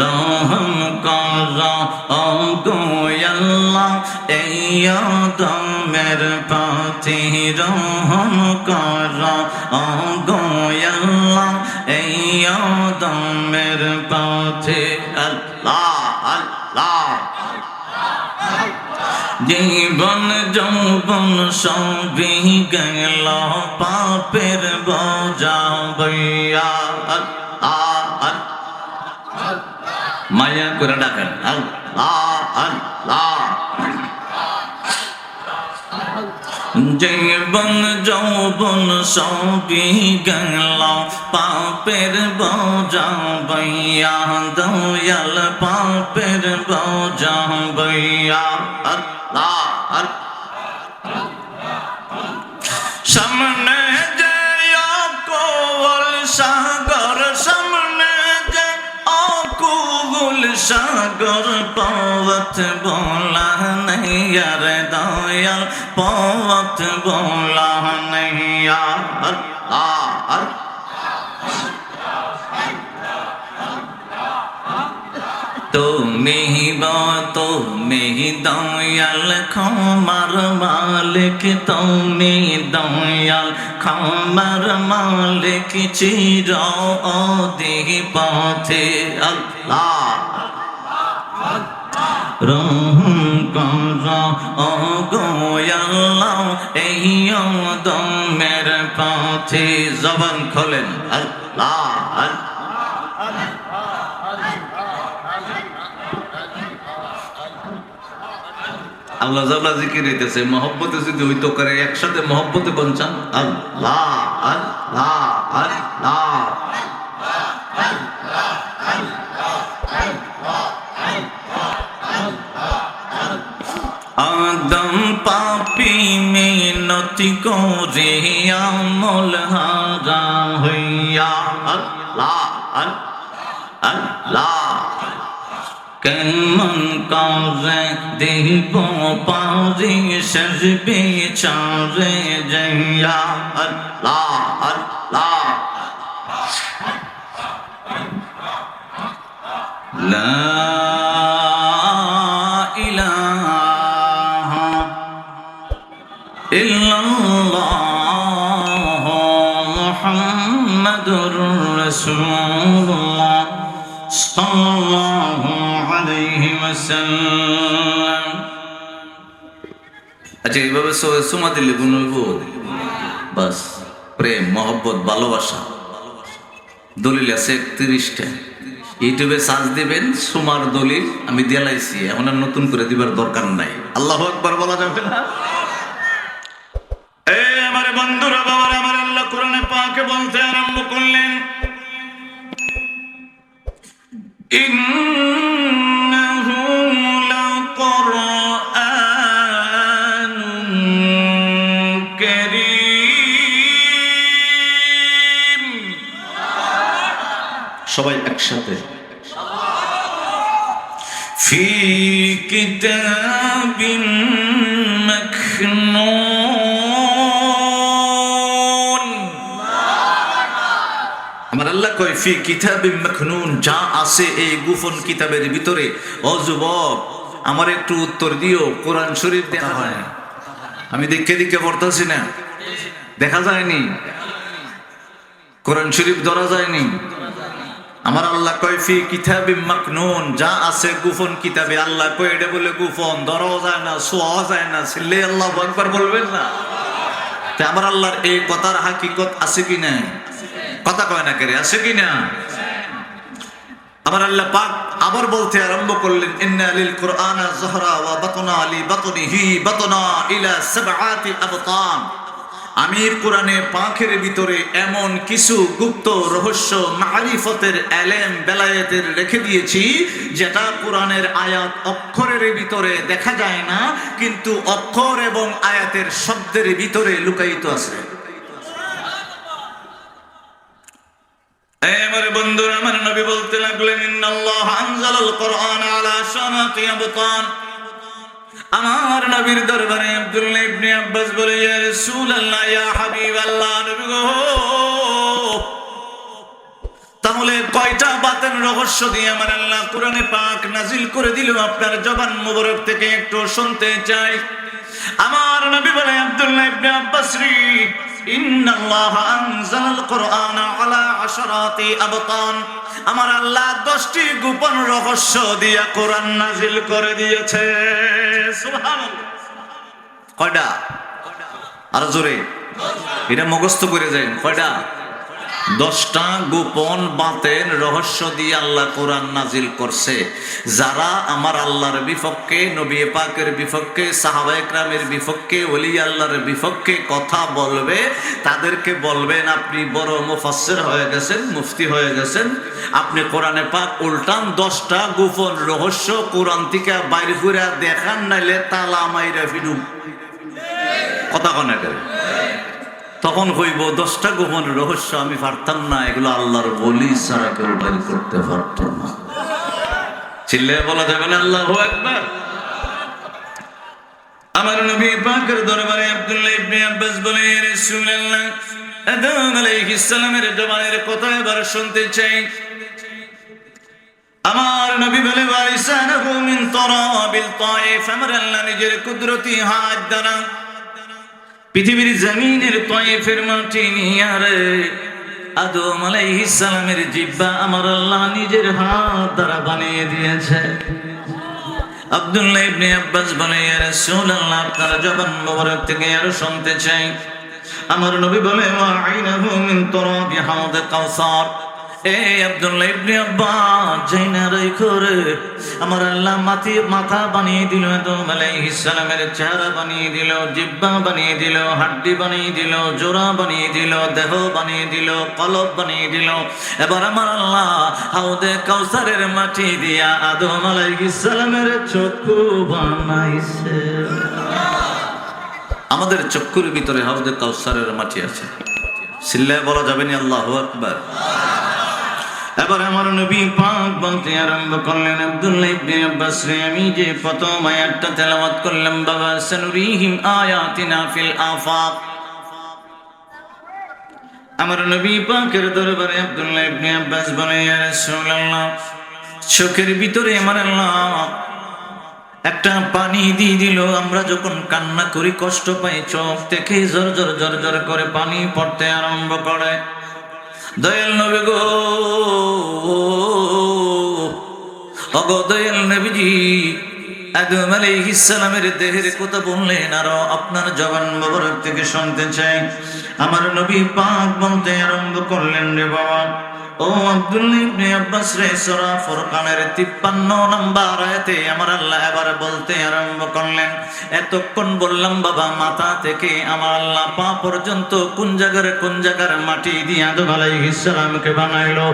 রহম করো ওগো আল্লাহ এই আদমের প্রতি, রহম করো ওগো আল্লাহ এই আদমের প্রতি। আল্লাহ আল্লাহ। জীবন যৌবন সবই গেল পাপের বোঝা বইয়া। মায়া করে ডাকেন আল্লাহ আল্লাহ। জীবন যৌবন সবই গেল পাপের বোঝা বইয়া, দয়াল পাপের বোঝা বইয়া। আল্লাহ সামনে যে অকুল সাগর, সামনে যে অকুল সাগর, পথ বোলা নেই আর দয়াল, পথ বোলা নেই। আল্লাহ তুমি তুমি দয়াল ক্ষমার মালিক, তুমি দয়াল ক্ষমার মালিক, চির অধিপতি আল্লাহ রহম কর গো আল্লাহ এই দমের পথে। জবান খোলেন আল্লাহ আল্লাহ জাল্লা জিকির হইতেছে। মহব্বতে যদি হইতো করে একসাথে মহব্বতে বলছেন আল্লাহ আল্লাহ আল্লাহ। আদম পাপী মিনতি করে আমল হারা হইয়া আল্লাহ আল্লাহ কেমন করে দিব পারি শেষ বিচারে যাইয়া আল্লাহ আল্লাহ। লা ইলাহা ইল্লাল্লাহ মুহাম্মাদুর রাসূলুল্লাহ সাল্লাল্লাহু আলাইহি ওয়াসাল্লাম। আচ্ছা, এইভাবে সুমা দিলে গুণ হইব? বাস, প্রেম মহব্বত ভালোবাসা। দলিল আছে 31টা। ইউটিউবে সার্চ দিবেন সুমার দলিল, আমি দিলাইছি, এখন আর নতুন করে দিবার দরকার নাই। আল্লাহু আকবার বলা যাবে না? এই আমার বন্ধুরা, বাবারা, আমার আল্লাহ কোরআনে পাকে বলতে আরম্ভ করলেন, ইন্নাহু লাকুরআনুন কারীম। সবাই একসাথে, ফি কিতাবিন মাকনুন। আমার আল্লাহ কয় ফি কিতাবিন মাকনুন, যা আছে এই গোপন কিতাবের ভিতরে। ও যুবক, আমার একটু উত্তর দিও। কোরআন শরীফ দেখা হয়, আমি দেখে দেখে পড়তেছি না, দেখা যায়নি। কোরআন শরীফ ধরা যায়নি। আমার আল্লাহ কয় ফি কিতাবিন মাকনুন, যা আছে গোপন কিতাবে। আল্লাহ কয় এটা বলে গোপন, ধরাও যায় না, ছোঁয়াও যায় না। ছিলে আল্লাহু আকবার বলবেন না? তা আমার আল্লাহর এই কথার হাকিকত আছে কি না? কথা কয় না কেরে, আছে কি না? আমার আল্লাহ পাক আবার বলতে আরম্ভ করলেন, ইন্না লিল কুরআনা যহরা ওয়া বাতনা লি বাতনিহি বাতনা ইলা সাবআতি আবতান। আমি কোরআনে পাকের ভিতরে এমন কিছু গুপ্ত রহস্য, মারিফতের এলেম, বেলায়েতের রেখে দিয়েছি, যেটা কোরআনের আয়াত অক্ষরের ভিতরে দেখা যায় না, কিন্তু অক্ষর এবং আয়াতের শব্দের ভিতরে লুকায়িত আছে। আমার বন্ধুরা, আমার নবী বলতে লাগলেন, ইন্নাল্লাহ আনজালাল কুরআন আলা শারাতি আবতান। আমার নবীর দরবারে আব্দুল্লাহ ইবনে আব্বাস বলে, ইয়া রাসূলুল্লাহ, ইয়া হাবিবাল্লাহ, নবী গো, তাহলে কয়টা বাতেন রহস্য দিয়ে আমার আল্লাহ কোরআনে পাক নাজিল করে দিল? আপনার জবান মুবারক থেকে একটু শুনতে চাই। আমার নবী বলে, আব্দুল্লাহ ইবনে আব্বাস রে, ইন্নাল্লাহ আনজালাল কুরআনা আলা আশরাতি আবতান। আমার আল্লাহ 10টি গোপন রহস্য দিয়া কোরআন নাজিল করে দিয়েছে। সুবহানাল্লাহ। কয়টা? আর জোরে, এটা মুখস্থ করে যান। কয়টা? 10টা গোপন বাতেন রহস্য দিয়ে আল্লাহ কোরআন নাজিল করছে। যারা আমার আল্লাহর বিপক্ষে, নবী পাকের বিপক্ষে, সাহাবায়ে কেরামের বিপক্ষে, ওলি আল্লাহর বিপক্ষে কথা বলবে, তাদেরকে বলবেন, আপনি বড় মুফাসসির হয়ে গেছেন, মুফতি হয়ে গেছেন, আপনি কোরআনে পাক উল্টান 10টা গোপন রহস্য কোরআন থেকে বাইর করে দেখান, নাইলে তালা মাইরা ফিরুম। কথা কনে করে তখন কইব 10টা গোপন রহস্য আমি পারতাম না, এগুলো আল্লাহর ওলি ছাড়া কেউ বাইর করতে পারত না। চিল্লায়ে বলা যাবে না আল্লাহু আকবার? আমার নবী পাকের দরবারে আব্দুল্লাহ ইবনে আব্বাস বলে, ইয়া রাসূলুল্লাহ, আদম আলাইহিস সালামের জবানের কথা এবার শুনতে চাই। আমার নবী বলে ওয়ারিসানাহু মিন তারাবিল তায়েফ, আমার আল্লাহ নিজের কুদরতি হাত দ্বারা পৃথিবীর জমিনের তায়েফের মাটি নিয়ে রে আদম আলাইহিস সালামের জিহ্বা আমার আল্লাহ নিজের হাত দ্বারা বানিয়ে দিয়েছে। আব্দুল্লাহ ইবনে আব্বাস বলে ইয়া রাসূলুল্লাহ, আপনার জবান মোবারক থেকে আরো শুনতে চাই। আমার নবী বলে ওয়া আইনাহু মিন তুরাবি হাউদ কাউসার। আব্দুল্লাহ ইবনে আব্বাস জাইনা রাইখো রে, আমার আল্লাহ মাথা বানিয়ে দিল, আদম আলাইহিস সালামের চেহারা বানিয়ে দিল, জিহ্বা বানিয়ে দিল, হাড্ডি বানিয়ে দিল, জোড়া বানিয়ে দিল, দেহ বানিয়ে দিল, কলব বানিয়ে দিল। এবার আমার আল্লাহ হাউদে কাউসারের মাটি দিয়া আদম আলাইহিস সালামের চক্ষু বানাইছে। আমাদের চক্ষুর ভিতরে হাউদে কাউসারের মাটি আছে। সিল্লায় বলা যাবে না আল্লাহু আকবার। এবার আমার নবী পাক বলতে আরম্ভ করলেন, আব্দুল্লাহ ইবনে আব্বাস রে, আমি যে প্রথম আয়াতটা তেলাওয়াত করলাম, বাবা সানুরিহিম আয়াতিনা ফিল আফাক, আমার নবী পাকের দরবারে আব্দুল্লাহ ইবনে আব্বাস বলে ইয়া রাসূলুল্লাহ, চোখের ভিতরে আমার আল্লাহ একটা পানি দিয়ে দিল। আমরা যখন কান্না করি, কষ্ট পাই, চোখ থেকে জর জর জর জর করে পানি পড়তে আরম্ভ করে। দয়াল নবী গো, ওগো দয়াল নবীজি, আদম আলাইহিস সালামের দেহের কথা বললেন, আর আপনার জবান মোবারক থেকে শুনতে চাই। আমার নবী পাক বলতে আরম্ভ করলেন, রে বাবা ও আব্দুল্লাহ ইবনে আব্বাস রে, সূরা ফুরকানের 53 নম্বর আয়াতে আমার আল্লাহ এবার বলতে আরম্ভ করলেন, এতক্ষণ বললাম বাবা মাথা থেকে আমার আল্লাহ পা পর্যন্ত কোন জায়গার মাটি দিয়ে আদম আলাইহিস সালামকে বানাইলো।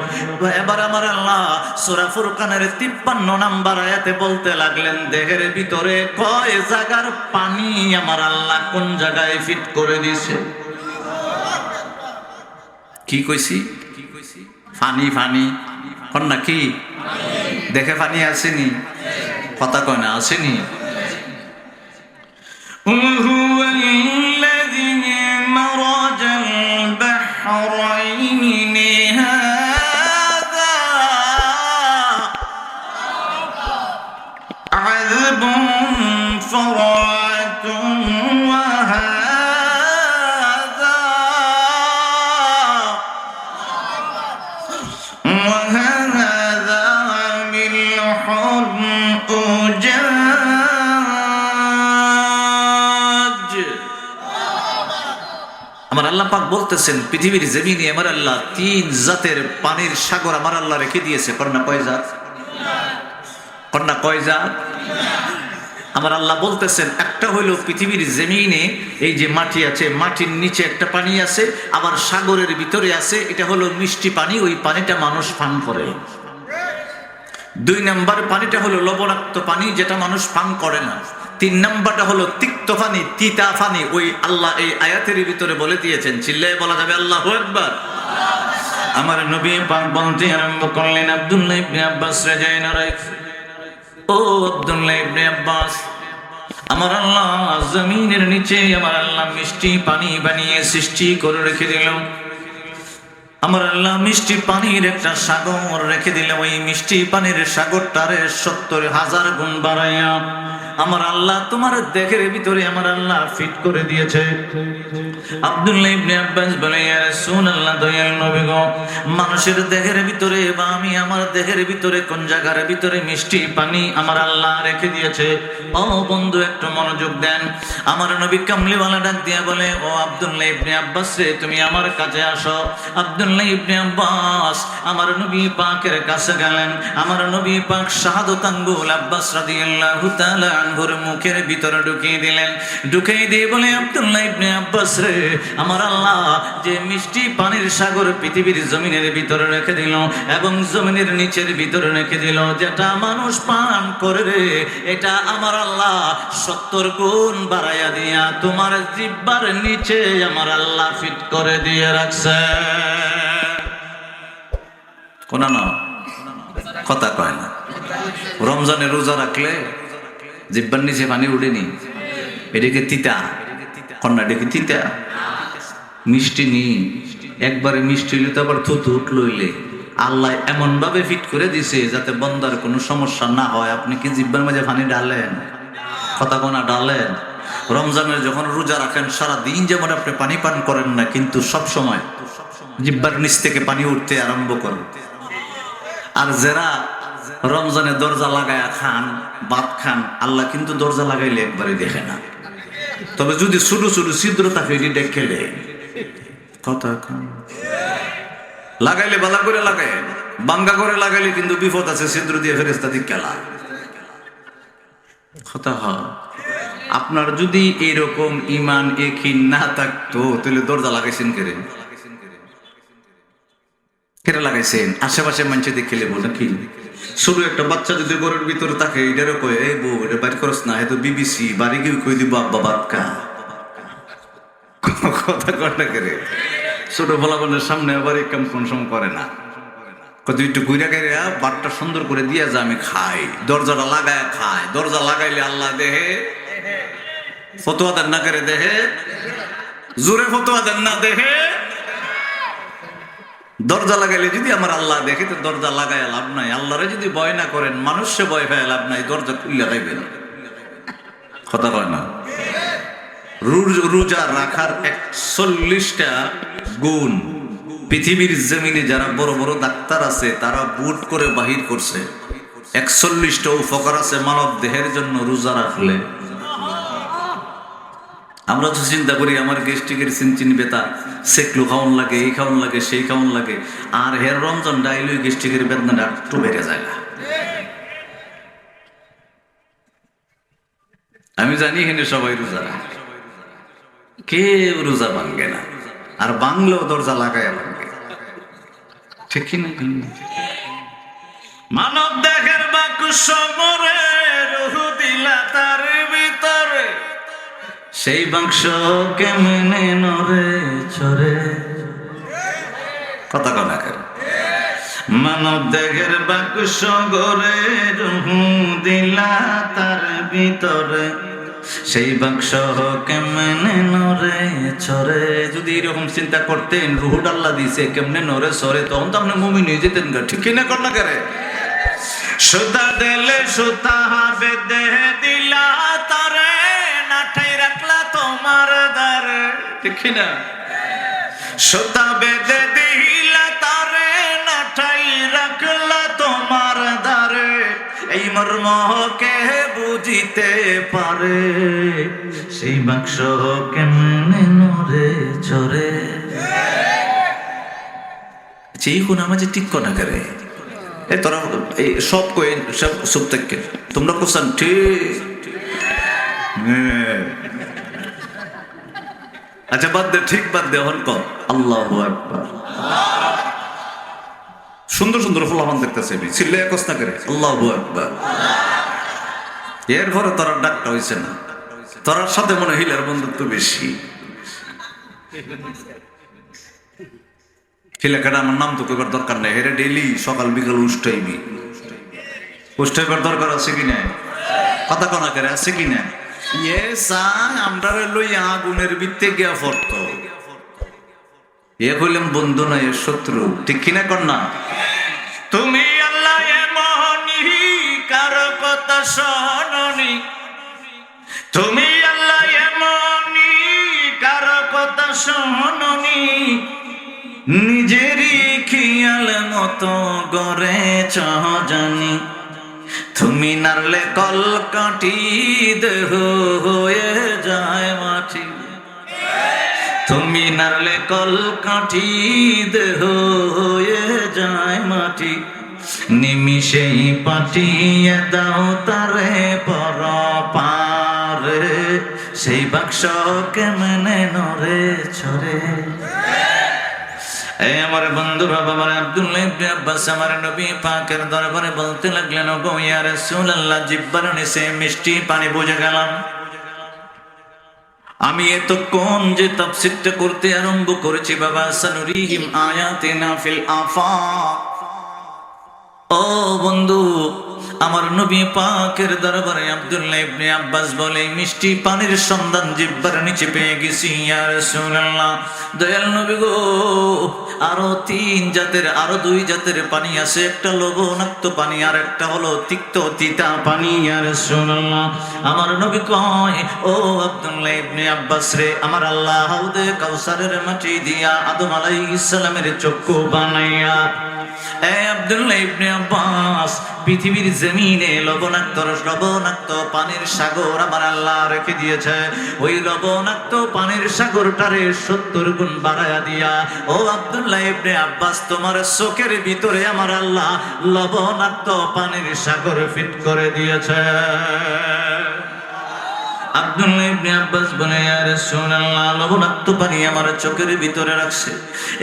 এবার আমার আল্লাহ সূরা ফুরকানের 53 নম্বর আয়াতে বলতে লাগলেন, দেহের ভিতরে কয় জায়গার পানি আমার আল্লাহ কোন জায়গায় ফিট করে দিয়েছে। কি কইছি? ফানি ফানি কন্যা কি দেখে ফানি আসেনি, কথা কয় না আসেনি। আমার আল্লাহ পাক বলতেছেন, পৃথিবীর জমিনে আমার আল্লাহ 3 জাতের পানির সাগর আমার আল্লাহ রেখে দিয়েছে। কন্যা কয় জাত? কন্যা কয় জাত? আমার আল্লাহ বলতেছেন, একটা হইল পৃথিবীর জমিনে এই যে মাটি আছে, মাটির নিচে একটা পানি আছে, আবার সাগরের ভিতরে আছে, এটা হলো মিষ্টি পানি, ওই পানিটা মানুষ পান করে। 2 নম্বর পানিটা হলো লবণাক্ত পানি, যেটা মানুষ পান করে না। 3 নম্বরটা হলো তিক্ত পানি, তিতা পানি, ওই আল্লাহ এই আয়াতের ভিতরে বলে দিয়েছেন। চিল্লায় বলা যাবে আল্লাহু আকবার। আমার নবী পাক বলতে আরম্ভ করলেন, আব্দুল্লাহ ইবনে আব্বাস রে, জাইনা রাইখ, ও আব্দুল্লাহ ইবনে আব্বাস, আমার আল্লাহ জমিনের নিচে আমার আল্লাহ মিষ্টি পানি বানিয়ে সৃষ্টি করে রেখে দিল। আমার আল্লাহ মিষ্টি পানির একটা সাগর রেখে দিল। ওই মিষ্টি পানির সাগরটারে 70,000 গুণ বাড়াইয়া আমার আল্লাহ তোমার দেহের ভিতরে আমার আল্লাহ ফিট করে দিয়েছে। আব্দুল্লাহ ইবনে আব্বাস বলে, ইয়া রাসূলুল্লাহ, দয়াল নবী গো, মানুষের দেহের ভিতরে বা আমি আমার দেহের ভিতরে কোন জায়গার ভিতরে মিষ্টি পানি আমার আল্লাহ রেখে দিয়েছে? ও বন্ধু, একটু মনোযোগ দেন। আমার নবী কামলিওয়ালা ডাক দিয়া বলে, ও আব্দুল্লাহ ইবনে আব্বাস রে, তুমি আমার কাছে আসো। আব্দুল্লাহ ইবনে আব্বাস আমার নবী পাকের কাছে গেলেন। আমার নবী পাক শাহাদাত আঙ্গুল আব্বাস রাদিয়াল্লাহু তাআলা আনহুর মুখের ভিতরে ঢুকিয়ে দিলেন। ঢুকিয়ে দিয়ে বলে, আব্দুল্লাহ ইবনে আব্বাস রে, আমার আল্লাহ যে মিষ্টি পানির সাগর পৃথিবীর জমিনের ভিতরে রেখে দিল এবং জমিনের নিচের ভিতরে রেখে দিল, যেটা মানুষ পান করে রে, এটা আমার আল্লাহ 70 গুণ বাড়াইয়া দিয়া তোমার জিহ্বার নিচে আমার আল্লাহ ফিট করে দিয়ে রাখছে। কোন না কথা কয় না। রমজানে রোজা রাখলে জিহ্বার নিচে পানি উঠেনি, এটাকে তিতা। কন্যা ডেকে তিতা, মিষ্টি নি। একবারে মিষ্টি হইলে তো আবার থুতু উঠলইলে আল্লাহ এমন ভাবে ফিট করে দিছে যাতে বন্দার কোনো সমস্যা না হয়। আপনি কি জিব্বার মাঝে পানি ডালেন? কথা কোনা ডালেন? রমজানের যখন রোজা রাখেন সারা দিন যেমন আপনি পানি পান করেন না, কিন্তু সব সময় জিব্বার নিচ থেকে পানি উঠতে আরম্ভ করেন। আর যারা রমজানে দরজা লাগায়া খান, ভাত খান, আল্লাহ কিন্তু দরজা লাগাইলে একবারে দেখে না। তবে যদি ছোট ছোট ছিদ্র থাকে ডেকে দেয়। কথা খান লাগাইলে বালা করে লাগাই, বাঙ্গা করে লাগাইলে কিন্তু বিপদ আছে, ছিদ্র দিয়ে ফেরেশতা দিয়ে কেলা। কথা হয়। আপনার যদি এরকম ইমান একিন না থাকতো তাহলে দরজা লাগাইছেন কেড়ে? কেটে লাগাইছেন? আশেপাশে মানুষে দেখলে বলে কি ছোট একটা বাচ্চা যদি ঘরের ভিতরে থাকে, এটারও কয়ে এই বউ এটা বাইর করস না, হয়তো বিবিসি বাড়ি গিয়ে কই দিব আব্বা বাক্কা। কথা কটা করে ছোট বলাবনের সামনে আবার এই কাম কোন সময় করে না। কত একটু ঘুরে গেলে বাটটা সুন্দর করে দিয়া যে আমি খাই, দরজাটা লাগায় খাই। দরজা লাগাইলে আল্লাহ দেহে ফতোয়া দেন না করে, দেহে জোরে ফতোয়া দেন না, দেহে দরজা লাগাইলে যদি আমার আল্লাহ দেখে তো দরজা লাগাই লাভ নাই। আল্লাহরে যদি ভয় না করেন, মানুষে ভয় পায় লাভ নাই, দরজা খুলে লাগাইবেন। কথা কয় না? রোজা রাখার 41টা গুণ পৃথিবীর জমিনে যারা বড় বড় ডাক্তার আছে তারা বুট করে বাহির করছে। 41টা উপকার আছে মানব দেহের জন্য রোজা রাখলে। আমরা তো চিন্তা করি আমার গ্যাস্ট্রিকের চিনচিন বেতা, সেকলু খাওয়ান লাগে, এই খাওয়ান লাগে, সেই খাওয়ান লাগে, আর হের রমজান ডাইলই গ্যাস্ট্রিকের বেদনাটা একটু বেড়ে যায় না। আমি জানি এখানে সবাই রোজা রাখে, কেউ রোজা ভাঙ্গে না, আর বাংলাও দরজা লাগায় ভাঙ্গে। ঠিক কি না? মানব দেহের বাকুশ মরে রুহু দিলা তার ভিতরে, সেই বাক্স কেমনে নরে চরে। কথা কনা করে মানব দেহের বাকুশ গরে রুহু দিলা তার ভিতরে, সেই বাক্স কেমনে নরে চরে। যদি এরকম চিন্তা করতেন রুহু আল্লাহ দিছে কেমনে নরে চরে, তখন তো আপনি মুমিন হয়ে যেতেন। ঠিক কিনা কর না করে? সুতা দিলে সুতা হবে দেহ দিলা তারে, নাঠাই রাখলা তোমার দ্বারে। ঠিক কিনা? সুতা বেঁধে দিলা তারে, নাঠাই রাখলা তোমার দ্বারে, এই মর্ম কে বুঝিতে পারে, সেই বাক্স কেমনে নরে চরে। এই কোন আমাদের ঠিক কনা করে তোরা সব কই সব সব থেকে তোমরা কোসান ঠিক। আচ্ছা বাদ দে, ঠিক বাদ দে, হল কর আল্লাহু আকবার। সুন্দর সুন্দর ফলাফল দেখতেছে ছিলে কস না করে আল্লাহু আকবার। এর ঘরে তোর ডাকটা হয়েছে না, তোর সাথে মনে হিলার বন্ধুত্ব বেশি। হিলাকাটা আমার নাম তো কইবার দরকার নাই, হেরে ডেইলি সকাল বিকাল উষ্টাইবি। উষ্টাইবার দরকার আছে কি না? কথা কনা করে আছে কি না? ইয়ে সাং আমরা লই আগুনের ভিত্তে গিয়া ফরত এ কইলাম বন্ধু না, এর শত্রু। ঠিক কিনা কর না? তুমি আল্লাহ এমনি কারো কথা শোনি, তুমি আল্লাহ এমনি কারো কথা শোনি, নিজেরই খেয়াল মতো গড়ে জানি, তুমি নারলে কল কাটি দেহ হয়ে যায় মাটি, তুমি নারলে কল কাঠি দেহ হয়ে যায় মাটি, নিমিষেই পাঠিয়ে দাও তারে পর পারে, সেই বাক্স কেমনে নরে ছরে। এই আমার বন্ধুরা বাবার আব্দুল্লাহ ইবনে আব্বাস আমার নবী পাকের দরবারে বলতে লাগলেন, ওগো ইয়া রাসূলুল্লাহ, জিহ্বার নিচে মিষ্টি পানি বুঝে গেলাম। আমি এতক্ষণ যে তাফসীরটা করতে আরম্ভ করেছি বাবা, সানুরিহিম আয়াতিনা ফিল আফাক। ও বন্ধু, আমার নবী পাকের দরবারে আব্দুল্লাহ ইবনে আব্বাস বলে, মিষ্টি পানির সন্ধান জিহ্বার নিচে পেয়ে গেছি ইয়া রাসূলুল্লাহ। দয়াল নবী গো, আরো দুই জাতের পানি আছে, একটা লবণাক্ত পানি আর একটা হলো তিক্ত তিতা পানি ইয়া রাসূলুল্লাহ। আমার নবী কয়, ও আব্দুল্লাহ ইবনে আব্বাস রে, আমার আল্লাহ হাউদে কাউসারের মাটি দিয়া আদম আলাইহিস সালামের চক্ষু বানাইয়া, আব্দুল্লাহ ইবনে আব্বাস, পৃথিবীর জমিনে লবণাক্ত পানির সাগর আমার আল্লাহ রেখে দিয়েছে। ওই লবণাক্ত পানির সাগরটারে 70 গুণ বাড়ায়া দিয়া, ও আব্দুল্লাহ ইবনে আব্বাস, তোমার চোখের ভিতরে আমার আল্লাহ লবণাক্ত পানির সাগর ফিট করে দিয়েছে। আব্দুল্লাহ ইবনে আব্বাস বলে, ইয়া রাসূলুল্লাহ, লবণাক্ত পানি আমার চোখের ভিতরে রাখছে।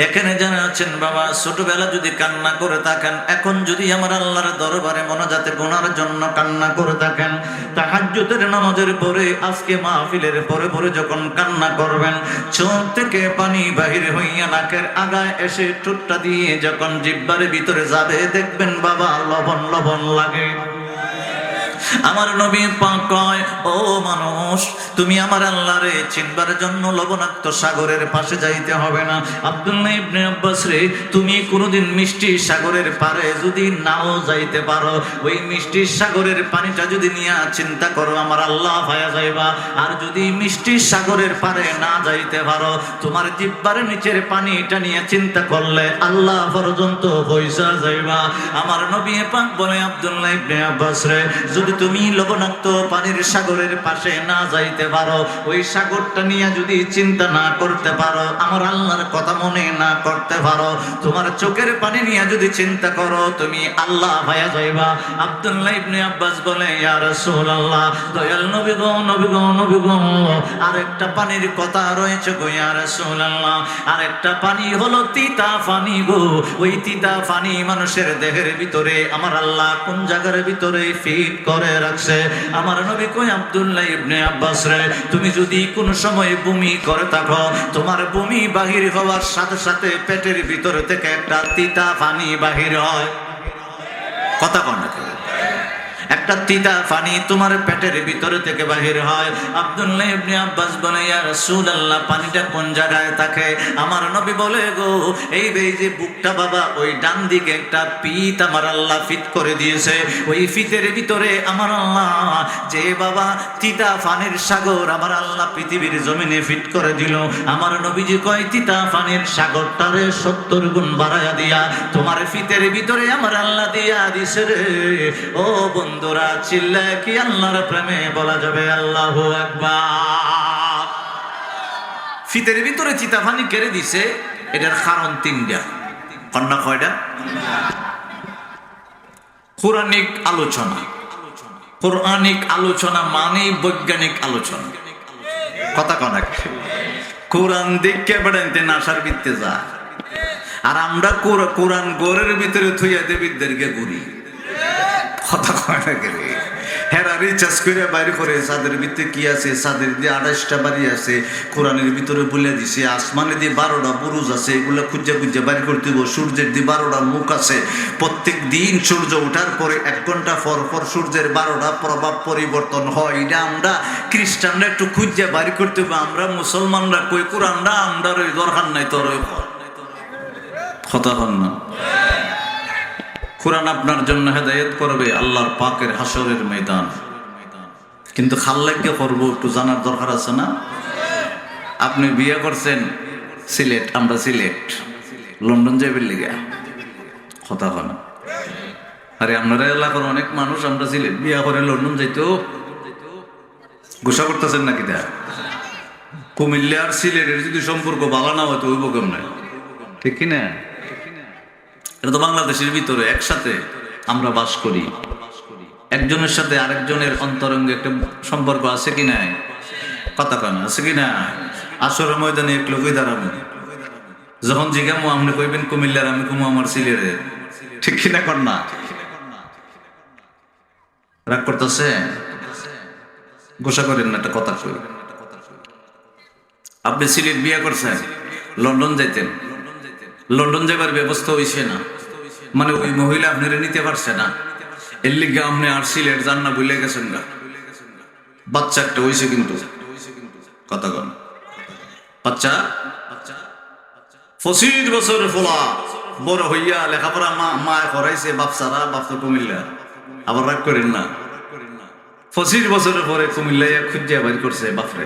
এখানে যারা আছেন বাবা, ছোটবেলা যদি কান্না করে থাকেন, এখন যদি আমার আল্লাহর দরবারে মোনাজাতে গোনার জন্য কান্না করে থাকেন, তাহাজ্জুদের নামাজের পরে, আজকে মাহফিলের পরে পরে যখন কান্না করবেন, চোখ থেকে পানি বাহির হইয়া নাকের আগায় এসে ঠোঁটটা দিয়ে যখন জিহ্বার ভিতরে যাবে, দেখবেন বাবা লবণ লবণ লাগে। আমার নবী পাক কয়, ও মানুষ, তুমি আমার আল্লাহরে চিনবার জন্য লবণাক্ত সাগরের পাশে যাইতে হবে না। আব্দুল্লাহ ইবনে আব্বাস রে, তুমি কোনোদিন মিষ্টি সাগরের পারে যদি নাও যাইতে পারো, ওই মিষ্টি সাগরের পানিটা যদি নিয়ে চিন্তা করো, আমার আল্লাহ পায়া যাইবা। আর যদি মিষ্টি সাগরের পারে না যাইতে পারো, তোমার জিহ্বার নিচের পানিটা নিয়ে চিন্তা করলে আল্লাহ পর্যন্ত পয়সা যাইবা। আমার নবী পাক বলে, আব্দুল্লাহ ইবনে আব্বাস রে, যদি তুমি লবণাক্ত পানির সাগরের পাশে না যাইতে পারো, ওই সাগরটা নিয়ে যদি চিন্তা না করতে পারো, আমার আল্লাহর কথা মনে না করতে পারো, তোমার চোখের পানি নিয়ে যদি চিন্তা করো, তুমি আল্লাহ ভাইয়া যাইবা। আব্দুল্লাহ ইবনে আব্বাস বলে, ইয়া রাসূলুল্লাহ, দয়াল নবী গো, নবী গো, নবী গো, আরেকটা পানির কথা রয়েছে গো ইয়া রাসূলুল্লাহ। আরেকটা পানি হলো তিতা পানি গো। ওই তিতা পানি মানুষের দেহের ভিতরে আমার আল্লাহ কোন জায়গার ভিতরে ফিট করে রাখছে। আমার নবী কই, আব্দুল্লাহ ইবনে আব্বাস রে, তুমি যদি কোন সময় বমি করে থাকো, তোমার বমি বাহির হওয়ার সাথে সাথে পেটের ভিতর থেকে একটা তিতা পানি বাহির হয়। কথা কন না, একটা তিতা পানি তোমার পেটের ভিতরে থেকে বাহির হয়। আব্দুল্লাহ ইবনে আব্বাস বলে, ইয়া রাসূলুল্লাহ, পানিটা কোন জায়গায় থাকে? আমার নবী বলে, গো, এই যে বুকটা বাবা, ওই ডান দিকে একটা পিত আমার আল্লাহ ফিট করে দিয়েছে। ওই ফিতের ভিতরে আমার আল্লাহ যে বাবা তিতা পানির সাগর আমার আল্লাহ পৃথিবীর জমিনে ফিট করে দিল। আমার নবীজি কয়, তিতা পানির সাগরটারে 70 গুণ বাড়ায়া দিয়া তোমার ফিতের ভিতরে আমার আল্লাহ দিয়া দিছে রে। ও বন্ধুরা, চিল্লায় কি আল্লাহর প্রেমে বলা যাবে আল্লাহু আকবার? ফিতের ভিতরে চিতা পানি কেড়ে দিছে, এটার কারণ 3টা। কন্যা কয়টা? কোরআনিক আলোচনা। কোরআনিক আলোচনা মানে বৈজ্ঞানিক আলোচনা। কথা কনা, কোরআন দেখে বেড়াইতে নাসার বিত্তে যা, আর আমরা কোরআন গোরের ভিতরে থইয়া দেবীদেরকে ঘুরি। কথা কয় না কে? হেরা রিচার্জ করে বাইরে করে, চাঁদের ভিতরে কি আছে, চাঁদের দিয়ে 28টা বাড়ি আছে, কোরআনের ভিতরে বলে দিছে, আসমানে দিয়ে 12টা বুরুজ আছে, এগুলো খুঁজে খুঁজে বাইরে করতে হবে। সূর্যের দিয়ে 12টা মুখ আছে, প্রত্যেক দিন সূর্য ওঠার পরে 1 ঘন্টা পর পর সূর্যের 12টা প্রভাব পরিবর্তন হয়। এটা আমরা খ্রিস্টানরা একটু খুঁজে বাইরে করতে হবে, আমরা মুসলমানরা কই কোরআনরা আমরা ওই দরকার নাই তোর। কথা হন না? কোরআন আপনার জন্য হেদায়েত করবে আল্লাহর পাকের হাসরের ময়দান। কিন্তু খাল্লাকে করবো একটু জানার দরকার আছে না? আপনি বিয়ে করছেন সিলেট, আমরা সিলেট, লন্ডন যাইবেন লিগা। কথা হয় না? আরে আপনারা এলাকার অনেক মানুষ আমরা সিলেট বিয়ে করে লন্ডন যাইতো গোসা করতেছেন নাকি? দা কুমিল্লা আর সিলেটের যদি সম্পর্ক ভালো না হয়তো ওই বকম নাই, ঠিক কিনা? এটা তো বাংলাদেশের ভিতরে একসাথে আমরা বাস করি, একজনের সাথে আরেকজনের অন্তরঙ্গে একটা সম্পর্ক আছে কি নাই? কথা কেন আছে কি না? আসরের ময়দানে এক লোকই দাঁড়াবো, যখন জিজ্ঞামো আপনি কইবেন কুমিল্লার, আমি কুমু আমার সিলেটের, ঠিক কিনা? কর না, রাগ করতেছে? গোসা করেন না, একটা কথা কই। আপনি সিলেট বিয়ে করছেন, লন্ডন যাইতেন, লন্ডন যাবার ব্যবস্থা হইছে না, মানে ওই মহিলা আপনারা নিতে পারছে না, এর লিগে আপনি আর সিলেট যান না ভুলে গেছেন গা। বাচ্চা একটা হয়েছে কিন্তু কথা কন, বাচ্চা 25 বছরের ফোলা বড় হইয়া লেখাপড়া মা করাইছে, বাপসারা বাপ তো কুমিল্লা, আবার রাগ করেন না। 25 বছরের পরে কুমিল্লায় খুঁজিয়া বাড়ি করছে বাপরে।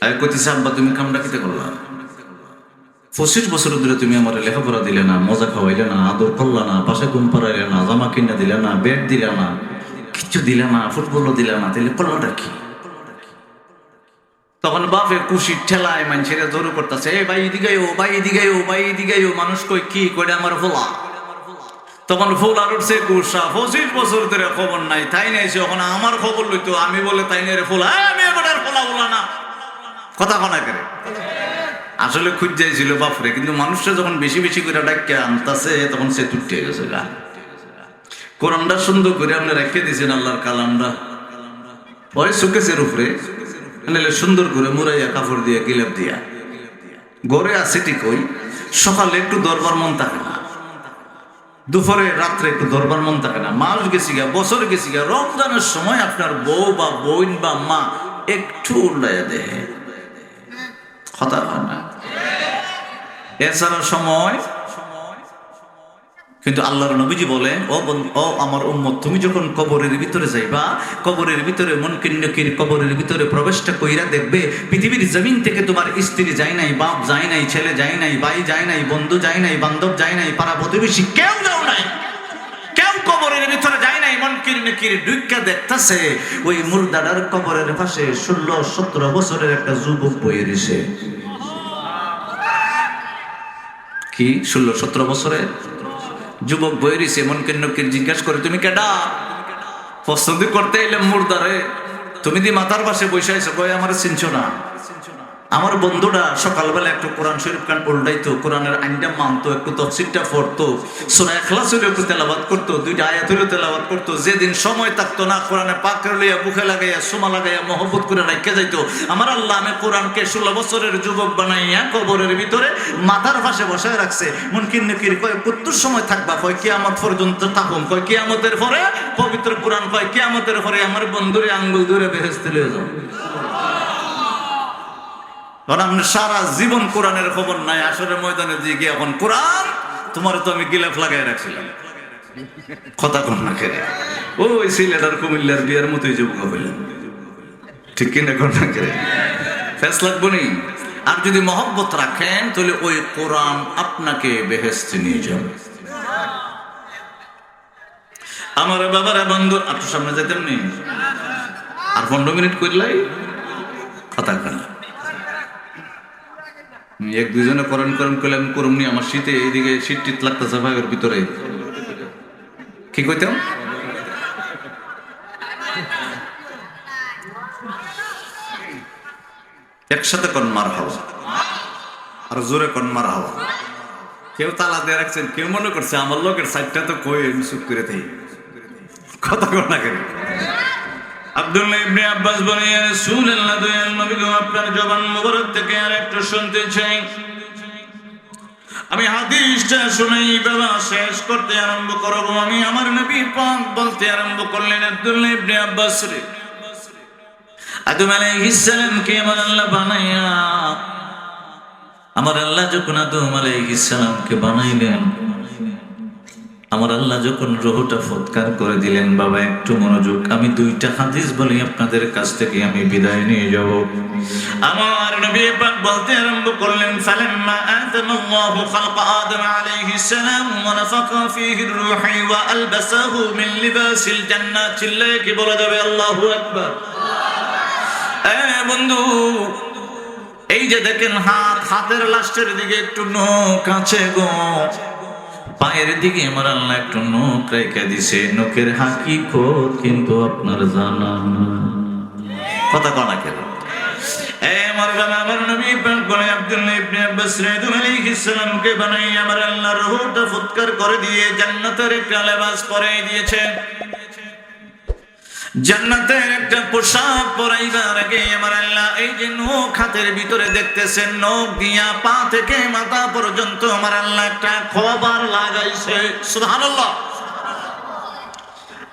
আর কইতেছে আব্বা তুমি কামটা কিতে করলা? 25 বছর ধরে তুমি আমার লেখাপড়া দিলে না, মজা খাওয়াইলে না, আদর করলা না, পাশে ঘুম পাড়াইলে না, জামা কিনা দিলে না, ব্যাট দিলে না, কিচ্ছু দিলে না, ফুটবলও দিলে না, তাহলে করলাটা কি? তখন বাপে কুশির ঠেলায় মানুষেরা জোর করতেছে, এ ভাই এদিকে ও, ভাই এদিকে ও, ভাই এদিকে ও। মানুষ কই কি কইটা আমার ফোলা। তখন ফুল আর উঠছে গুসা, 25 বছর ধরে খবর নাই, তাই নাইছে ওখানে আমার খবর লইতো, আমি বলে তাই নাই রে ফোলা, আমি এবার ফোলা বলা না, কথা কনা করে। আসলে খুঁজ যাইছিল বাপরে, কিন্তু মানুষটা যখন বেশি বেশি করে ডাক্কে আনতাছে তখন সে তুটে গেছে গা। কোরআনটা সুন্দর করে আপনি রেখে দিয়েছেন আল্লাহর কালামটা, ওই সুকেশের উপরে সুন্দর করে মুড়াইয়া কাপড় দিয়ে গিলাপ দিয়া গড়ে আছে ঠিক। ওই সকালে একটু দরবার মন থাকে না, দুপুরে রাত্রে একটু দরবার মন থাকে না, মাস গেছি গা, বছর গেছি গা, রমজানের সময় আপনার বউ বা বোন বা মা একটু উল্লাইয়া দেয়, কথা হয় না। এছাড়া সময় কিন্তু আল্লাহর নবীজি বলেন, ও আমার উম্মত, তুমি যখন কবরের ভিতরে যাইবা, কবরের ভিতরে মুনকির নাকির কবরের ভিতরে প্রবেশটা কইরা দেখবে, পৃথিবীর জমিন থেকে তোমার স্ত্রী যায় নাই, বাপ যায় নাই, ছেলে যায় নাই, ভাই যায় নাই, বন্ধু যায় নাই, বান্ধব যায় নাই, পাড়া প্রতিবেশী কেউ যাও নাই, কেউ কবরের ভিতরে যায় নাই। মুনকির নাকির ঢুইকা দেখতাছে ওই মুর্দাটার কবরের পাশে 16-17 বছরের একটা যুবক বইয়ে রইছে। কি 16-17 বছরের যুবক বই রইছে। মুনকির নাকির জিজ্ঞাসা করে, তুমি কেডা? পছন্দ করতে এলাম মুর্দারে, তুমি দি মাথার পাশে বসে আইছো, কই আমার চিনছো না? আমার বন্ধুটা সকালবেলা একটু কোরআন শরীফ কান উল্টাইতো, কোরআনের আইনটা মানতো, একটু তফসিরটা পড়তো, সূরা ইখলাসের একটু তেলাওয়াত করতো, 2টা আয়াতেরও তেলাওয়াত করতো। যেদিন সময় থাকতো না, কোরআনে পাকের লইয়া বুকে লাগাইয়া সুমা লাগাইয়া মহব্বত করে রাখতে যাইতো। আমার আল্লাহ আমি কোরআনকে 16 বছরের যুবক বানাইয়া কবরের ভিতরে মাথার পাশে বসায় রাখছে। মুনকির নাকির কয় কত সময় থাকবা? কয় কিয়ামত পর্যন্ত থাকুম। কয় কিয়ামতের পরে? পবিত্র কোরআন কয় কিয়ামতের পরে আমার বন্ধুরে আঙ্গুল ধরে বেহেশতে লয়ে যাও। আপনি সারা জীবন কোরআনের খবর নাই, আসরের ময়দানে দিয়ে গিয়ে এখন কোরআন তোমার তো আমি গিলাফ লাগাই রাখছিলাম, কথা কন না কেড়ে। ওই সিলেটার কুমিল্লার বিয়ার মতোই যুবক হইলেন, ঠিক কিনা কন না কেড়ে, ফেস লাগবো নি। আর যদি মহব্বত রাখেন তাহলে ওই কোরআন আপনাকে বেহেশতে নিয়ে যাবে। আমার বাবারা বন্ধু আপনার সামনে যেতেন নি, আর 15 মিনিট করলাই কথা কানা। 1-2 করণ করলাম করুম নি, আমার শীতে এইদিকে শীত টিত লাগতেছে ভাইয়ের ভিতরে, কি কইতাম? একসাথে কন মার হাওয়া, আর জোরে কন মার হাওয়া। কেউ তালা দিয়ে রাখছেন, কেউ মনে করছে আমার লোকের সাইডটা তো কই চুপ করে থাই, কথা কন না কেন। আব্দুল্লাহ ইবনে আব্বাস বলেন, রাসূলুল্লাহ দয়াল নবী গো, আপনার জবান মোবারক থেকে আর একটু শুনতে চাই। আমি হাদিসটা শুনেই বাবা শেষ করতে আরম্ভ করব। আমি আমার নবী পাক বলতে আরম্ভ করলেন, আব্দুল্লাহ ইবনে আব্বাস রে, আদম আলাইহিস সালাম কে আমার আল্লাহ বানাইয়া, আমার আল্লাহ যখন আদম আলাইহিস সালামকে বানাইলেন, আমার আল্লাহ যখন রূহটা ফুৎকার করে দিলেন, বাবা একটু মনোযোগ, আমি 2টা হাদিস বলি আপনাদের কাছ থেকে আমি বিদায় নিয়ে যাব। আমার নবী পাক বলতে আরম্ভ করলেন, ফালাম্মা আতামাল্লাহু খালকা আদম আলাইহিস সালাম ওয়া নাফাখা ফীহি আর-রূহি ওয়া আলবাসাহু মিন লিবাসিল জান্নাত। চিল্লায়ে কি বলা যাবে আল্লাহু আকবার? বন্ধু, এই যে দেখেন হাতের লাস্টের দিকে একটু নখ আছে গো, পায়ের দিকে আমার আল্লাহ একটু নখ রেখে দিছে। নখের হাকিকত কিন্তু আপনার জানা, কথা কনা কেন? আমার বাবা আমার নবী পাক বলে, আব্দুল্লাহ ইবনে আব্বাস আদম আলাইহিস সালামকে বানাই আমার আল্লাহ রূহটা ফুৎকার করে দিয়ে জান্নাতের একটা লেবাস পরাই দিয়েছেন। জান্নাতের একটা পোশাক পরাইবার আগে আমার আল্লাহ এই যে নখ হাতের ভিতরে দেখতেছেন, নখ দিয়া পা থেকে মাথা পর্যন্ত আমার আল্লাহ একটা খবর লাগাইছে। সুবহানাল্লাহ।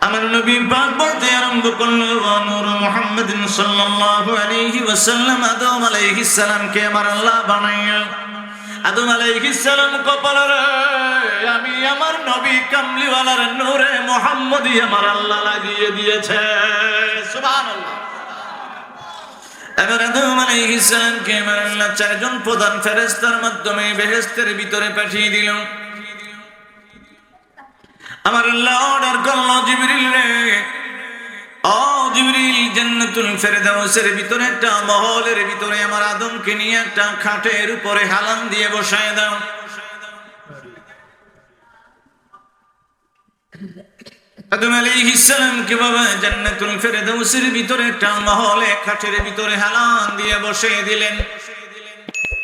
আমার নবী পাক বলতে আরম্ভ করলো, নূর মুহাম্মাদিন সাল্লাল্লাহু আলাইহি ওয়াসাল্লাম আদম আলাইহিস সালামকে আমার আল্লাহ বানাইয়া আদম আলাইহিস সালাম কপালে আমি আমার নবী কামলিওয়ালার নূরে মুহাম্মদি আমার আল্লাহ লাগিয়ে দিয়েছে। সুবহানাল্লাহ। এবার আদম আলাইহিস সালামকে আমার আল্লাহ চারজন প্রধান ফেরেশতার মাধ্যমে বেহেশতের ভিতরে পাঠিয়ে দিল। আমার আল্লাহ অর্ডার করলো, জিবরিল রে, ও জিবরিল, জান্নাতুল ফেরদাউসের ভিতরে একটা মহলের ভিতরে আমার আদমকে নিয়ে একটা খাটের উপরে হেলান দিয়ে বসায় দাও। আদম আলাইহিস সালামকে বাবা জান্নাতুল ফেরদাউসের ভিতরে একটা মহলে খাটের ভিতরে হেলান দিয়ে বসিয়ে দিলেন।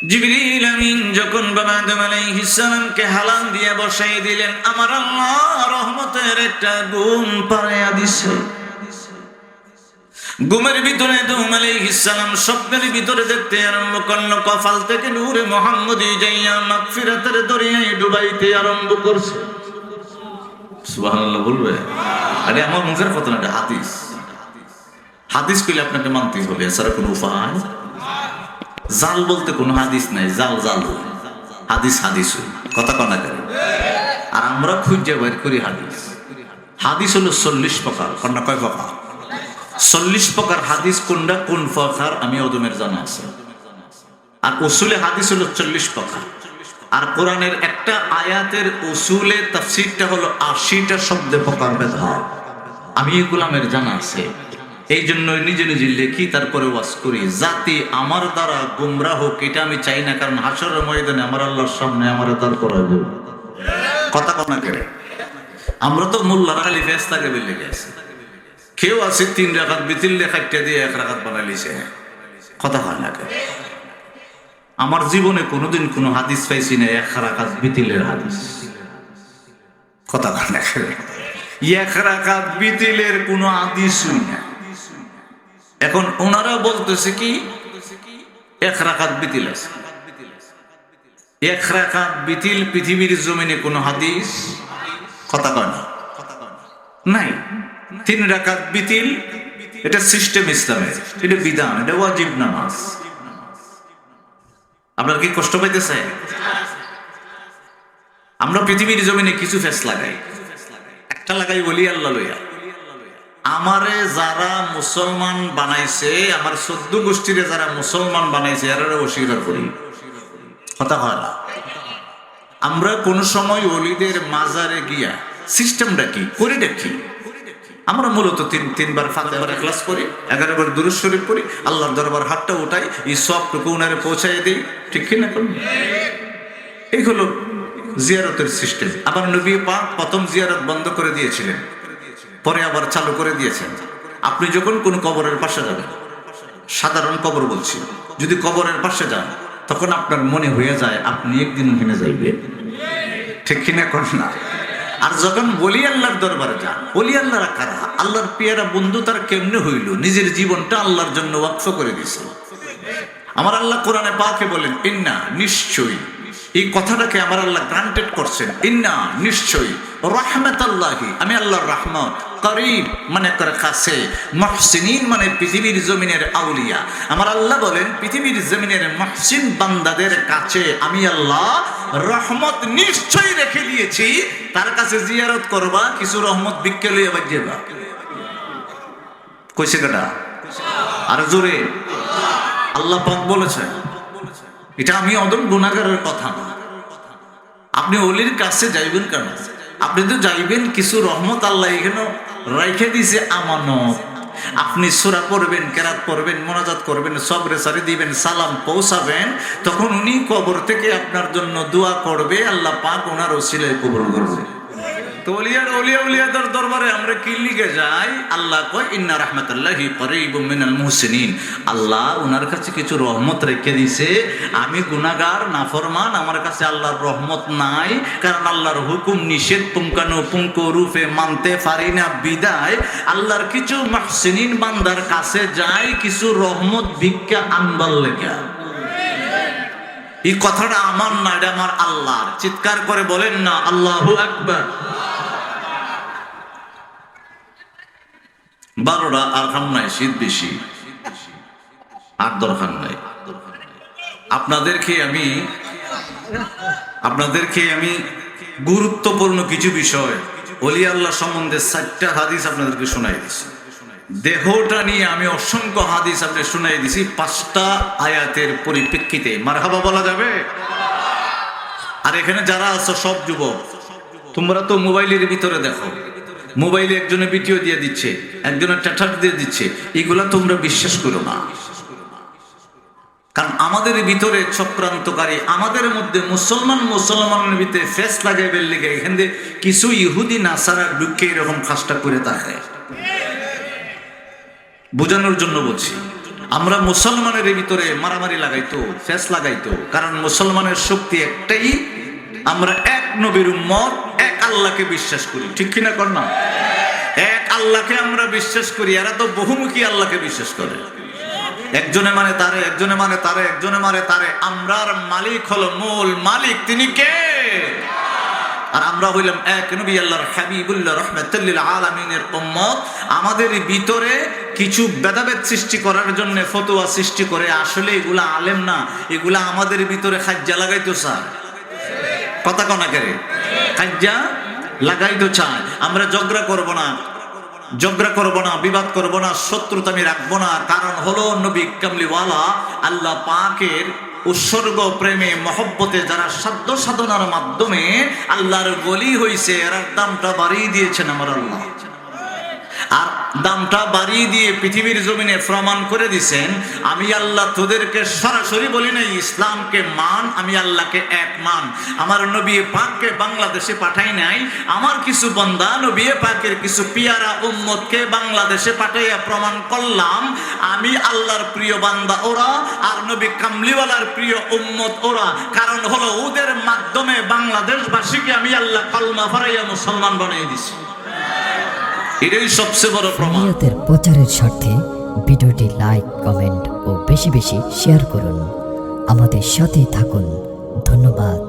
জিবরিল আমিন যখন বাবা আদম আলাইহিস সালামকে হেলান দিয়ে বসাই দিলেন, আমার আল্লাহ রহমতের একটা ঘুম পাড়াইয়া দিছে। ঘুমের ভিতরে আদম আলাইহিস সালাম স্বপ্নের ভিতরে দেখতে আরম্ভ করলো, কপাল থেকে নূরে মুহাম্মদি যাইয়া মাগফিরাতের দরিয়ায় ডুবাইতে আরম্ভ করছে। সুবহানাল্লাহ বলবে? আরে আমার মুখের কথা না, হাদিস। হাদিস কইলে আপনাকে মানতেই হবে, এছাড়া কোনো উপায়। জাল বলতে কোনো হাদিস নাই, জাল জাল হাদিস হাদিস কথা কনা করে। আর আমরা খুঁজে বের করি হাদিস। হাদিস হলো 40 প্রকার। কন্যা কয় প্রকার? 40 প্রকার হাদিস। কোনটা কোন প্রকার আমি ওদমের জানা আছে। আর উসুলে হাদিস হলো 40 প্রকার। আর কোরআনের একটা আয়াতের উসুলে তাফসীরটা হলো 80টা শব্দে প্রকার ভেদ হয়। আমি এগুলো আমার জানা আছে, এই জন্য নিজে নিজে লেখি, তারপরে ওয়াজ করি। জাতি আমার দ্বারা গুমরাহ হোক এটা আমি চাই না, কারণ হাসরের ময়দানে আমার আল্লাহর সামনে আমার দাঁড় করাবো। কথা কনা করে আমরা তো মোল্লার খালি ফেরেশতাকে বেলে গেছে। কেউ আছে 3 রাকাত বিতিল লেখাটা দিয়ে 1 রাকাত বানাইছে। কথা হয় না করে। আমার জীবনে কোনোদিন কোনো হাদিস পাইছি না 1 রাকাত বিতিলের হাদিস। কথা হয় না করে। 1 রাকাত বিতিলের কোনো হাদিসই না। এখন ওনারা বলতেছে কি 1 রাকাত বিতিল আছে। 1 রাকাত বিতিল পৃথিবীর জমিনে কোনো হাদিস কথা কয় না নাই। 3 রাকাত বিতিল এটা সিস্টেম ইসলামের, এটা বিধান, এটা ওয়াজিব নামাজ। আপনার কি কষ্ট পাইতেছে? আমরা পৃথিবীর জমিনে কিছু ফেস লাগাই, একটা লাগাই ওলি আল্লাহ লইয়া। আমারে যারা মুসলমান বানাইছে, আমার 14 গোষ্ঠীরে যারা মুসলমান বানাইছে এরা অস্বীকার করি। কথা হয় না। আমরা কোন সময় ওলিদের মাজারে গিয়া সিস্টেমটা কি করি দেখি। আমরা মূলত তিনবার ফাতিহার ক্লাস করি, 11 বার দুরূদ শরীফ পড়ি, আল্লাহর দরবার হাতটা উঠাই, এই সবটুকু উনারে পৌঁছাই দিই। ঠিক কি না? এই হলো জিয়ারতের সিস্টেম। আবার নবী পাক প্রথম জিয়ারত বন্ধ করে দিয়েছিলেন, পরে আবার চালু করে দিয়েছেন। আপনি যখন কোন কবরের পাশে যাবেন, সাধারণ কবর বলছি, যদি কবরের পাশে যান তখন আপনার মনে হয়ে যায় আপনি একদিন ওখানে যাইবেন। ঠিক কিনা? কর না। আর যখন ওলি আল্লাহর দরবারে যান, ওলি আল্লাহরা কারা? আল্লাহর পেয়ারা বন্ধু তার কেমনে হইল? নিজের জীবনটা আল্লাহর জন্য ওয়াকফ করে দিয়েছে। আমার আল্লাহ কোরআনে পাকে বলেন, ইন্না নিশ্চয়ই, এই কথাটাকে আমার আল্লাহ গ্রান্টেড করছেন। ইন্না নিশ্চয়ই রাহমাতাল্লাহি, আমি আল্লাহর রহমত, করিব মানে করে কাছে, মুহসিনিন মানে পৃথিবীর জমিনের আউলিয়া। আমার আল্লাহ বলেন পৃথিবীর জমিনের মুহসিন বান্দাদের কাছে আমি আল্লাহ রহমত নিশ্চয়ই রেখে দিয়েছি। তার কাছে জিয়ারত করবা, কিছু রহমত ভিক্ষা লইয়া বাজেবা। কইছে কেডা? আর জোরে আল্লাহ পাক বলেছেন। এটা আমি অদম গুনাহগারের কথা না। আপনি ওলির কাছে যাইবেন কেন? আপনি তো যাইবেন কিছু রহমত আল্লাহ এখানে রাইখে দিয়েছে আমানত। আপনি সূরা পড়বেন, কেরাত পড়বেন, মোনাজাত করবেন, সবরে সারি দিবেন, সালাম পৌঁছাবেন, তখন উনি কবর থেকে আপনার জন্য দোয়া করবে, আল্লাহ পাক ওনার ওসিলায় কবুল করবে। তো ওলিয়াদের দরবারে আমরা কি লিখে যাই? আল্লাহ কয় ইন্না রাহমাতাল্লাহি করিবুম মিনাল মুহসিনিন। আল্লাহ ওনার কাছে কিছু রহমত রেখে দিয়েছে। আমি গুনাহগার নাফরমান, আমার কাছে আল্লাহর রহমত নাই, কারণ আল্লাহর হুকুম নিষেধ পুঙ্খানুপুঙ্খ রূপে মানতে পারি না। বিদায় আল্লাহর কিছু মুহসিনিন বান্দার কাছে যায় কিছু রহমত ভিক্ষা আনবার লেখা। এই কথাটা আমার না, এটা আমার আল্লাহর। চিৎকার করে বলেন না আল্লাহু আকবার। 12টা আর খান নাই, শীত বেশি, আর দরকার নাই। আপনাদেরকে আমি গুরুত্বপূর্ণ কিছু বিষয় ওলি আল্লাহ সম্বন্ধে 4টা হাদিস আপনাদেরকে শোনাই দিছি। দেহটা নিয়ে আমি অসংখ্য হাদিস আপনাদের শোনাই দিছি 5টা আয়াতের পরিপ্রেক্ষিতে। মারহাবা বলা যাবে? আর এখানে যারা আছো সব যুবক, তোমরা তো মোবাইলের ভিতরে দেখো, মোবাইলে একজনে ভিডিও দিয়ে দিচ্ছে, একজনের ট্যাটার দিয়ে দিচ্ছে, এগুলা তোমরা বিশ্বাস করো না। কারণ আমাদের ভিতরে চক্রান্তকারী, আমাদের মধ্যে মুসলমানের ভিতরে ফেস লাগাইবার লেগে এখান থেকে কিছু ইহুদি নাসারা ঢুকে এরকম কাজটা করে থাকে। বোঝানোর জন্য বলছি, আমরা মুসলমানের ভিতরে মারামারি লাগাইতো, ফেস লাগাইতো, কারণ মুসলমানের শক্তি একটাই, আমরা এক নবীর উম্মত, এক আল্লাহকে বিশ্বাস করি। ঠিক কিনা কর না? এক আল্লাহকে আমরা বিশ্বাস করি। এরা তো বহুমুখী আল্লাহকে বিশ্বাস করে, একজনে মানে তারে, একজনে মানে তারে, একজনে মানে তারে। আমরার মালিক হলো মূল মালিক, তিনি কে? আর আমরা হইলাম এক নবী আল্লাহর হাবিবুল্লাহ রাহমাতুল লিল আলামিনের উম্মত। আমাদের ভিতরে কিছু ভেদাভেদ সৃষ্টি করার জন্য ফতোয়া সৃষ্টি করে, আসলে এগুলা আলেম না, এগুলা আমাদের ভিতরে খাজ্জা লাগাইতো চায়। কথা কনা করে খাজ্জা লাগাইতো চায়। আমরা ঝগড়া করব না, বিবাদ করব না, শত্রুতা আমি রাখবো না। কারণ হলো নবী কামলিওয়ালা আল্লাহ পাকের উৎসর্গ প্রেমে মহব্বতে যারা সাধ্য সাধনার মাধ্যমে আল্লাহর ওলি হইছে, এর দামটা বাড়িয়ে দিয়েছেন আমার আল্লাহ। আর দামটা বাড়িয়ে দিয়ে পৃথিবীর জমিনে প্রমাণ করে দিছেন, আমি আল্লাহ তোদেরকে সরাসরি বলি নাই ইসলামকে মান, আমি আল্লাহকে এক মান। আমার নবী পাককে বাংলাদেশে পাঠাই নাই, আমার কিছু বান্দা নবী পাকের কিছু পিয়ারা উম্মতকে বাংলাদেশে পাঠাইয়া প্রমাণ করলাম আমি আল্লাহর প্রিয় বান্দা ওরা, আর নবী কামলিওয়ালার প্রিয় উম্মত ওরা। কারণ হলো ওদের মাধ্যমে বাংলাদেশবাসীকে আমি আল্লাহ কলমা ফরাইয়া মুসলমান বানিয়ে দিছি। এটাই সবচেয়ে বড় প্রমাণ। শরীয়তের প্রচারের স্বার্থে ভিডিওটি লাইক, কমেন্ট ও বেশি বেশি শেয়ার করুন। আমাদের সাথে থাকুন। ধন্যবাদ।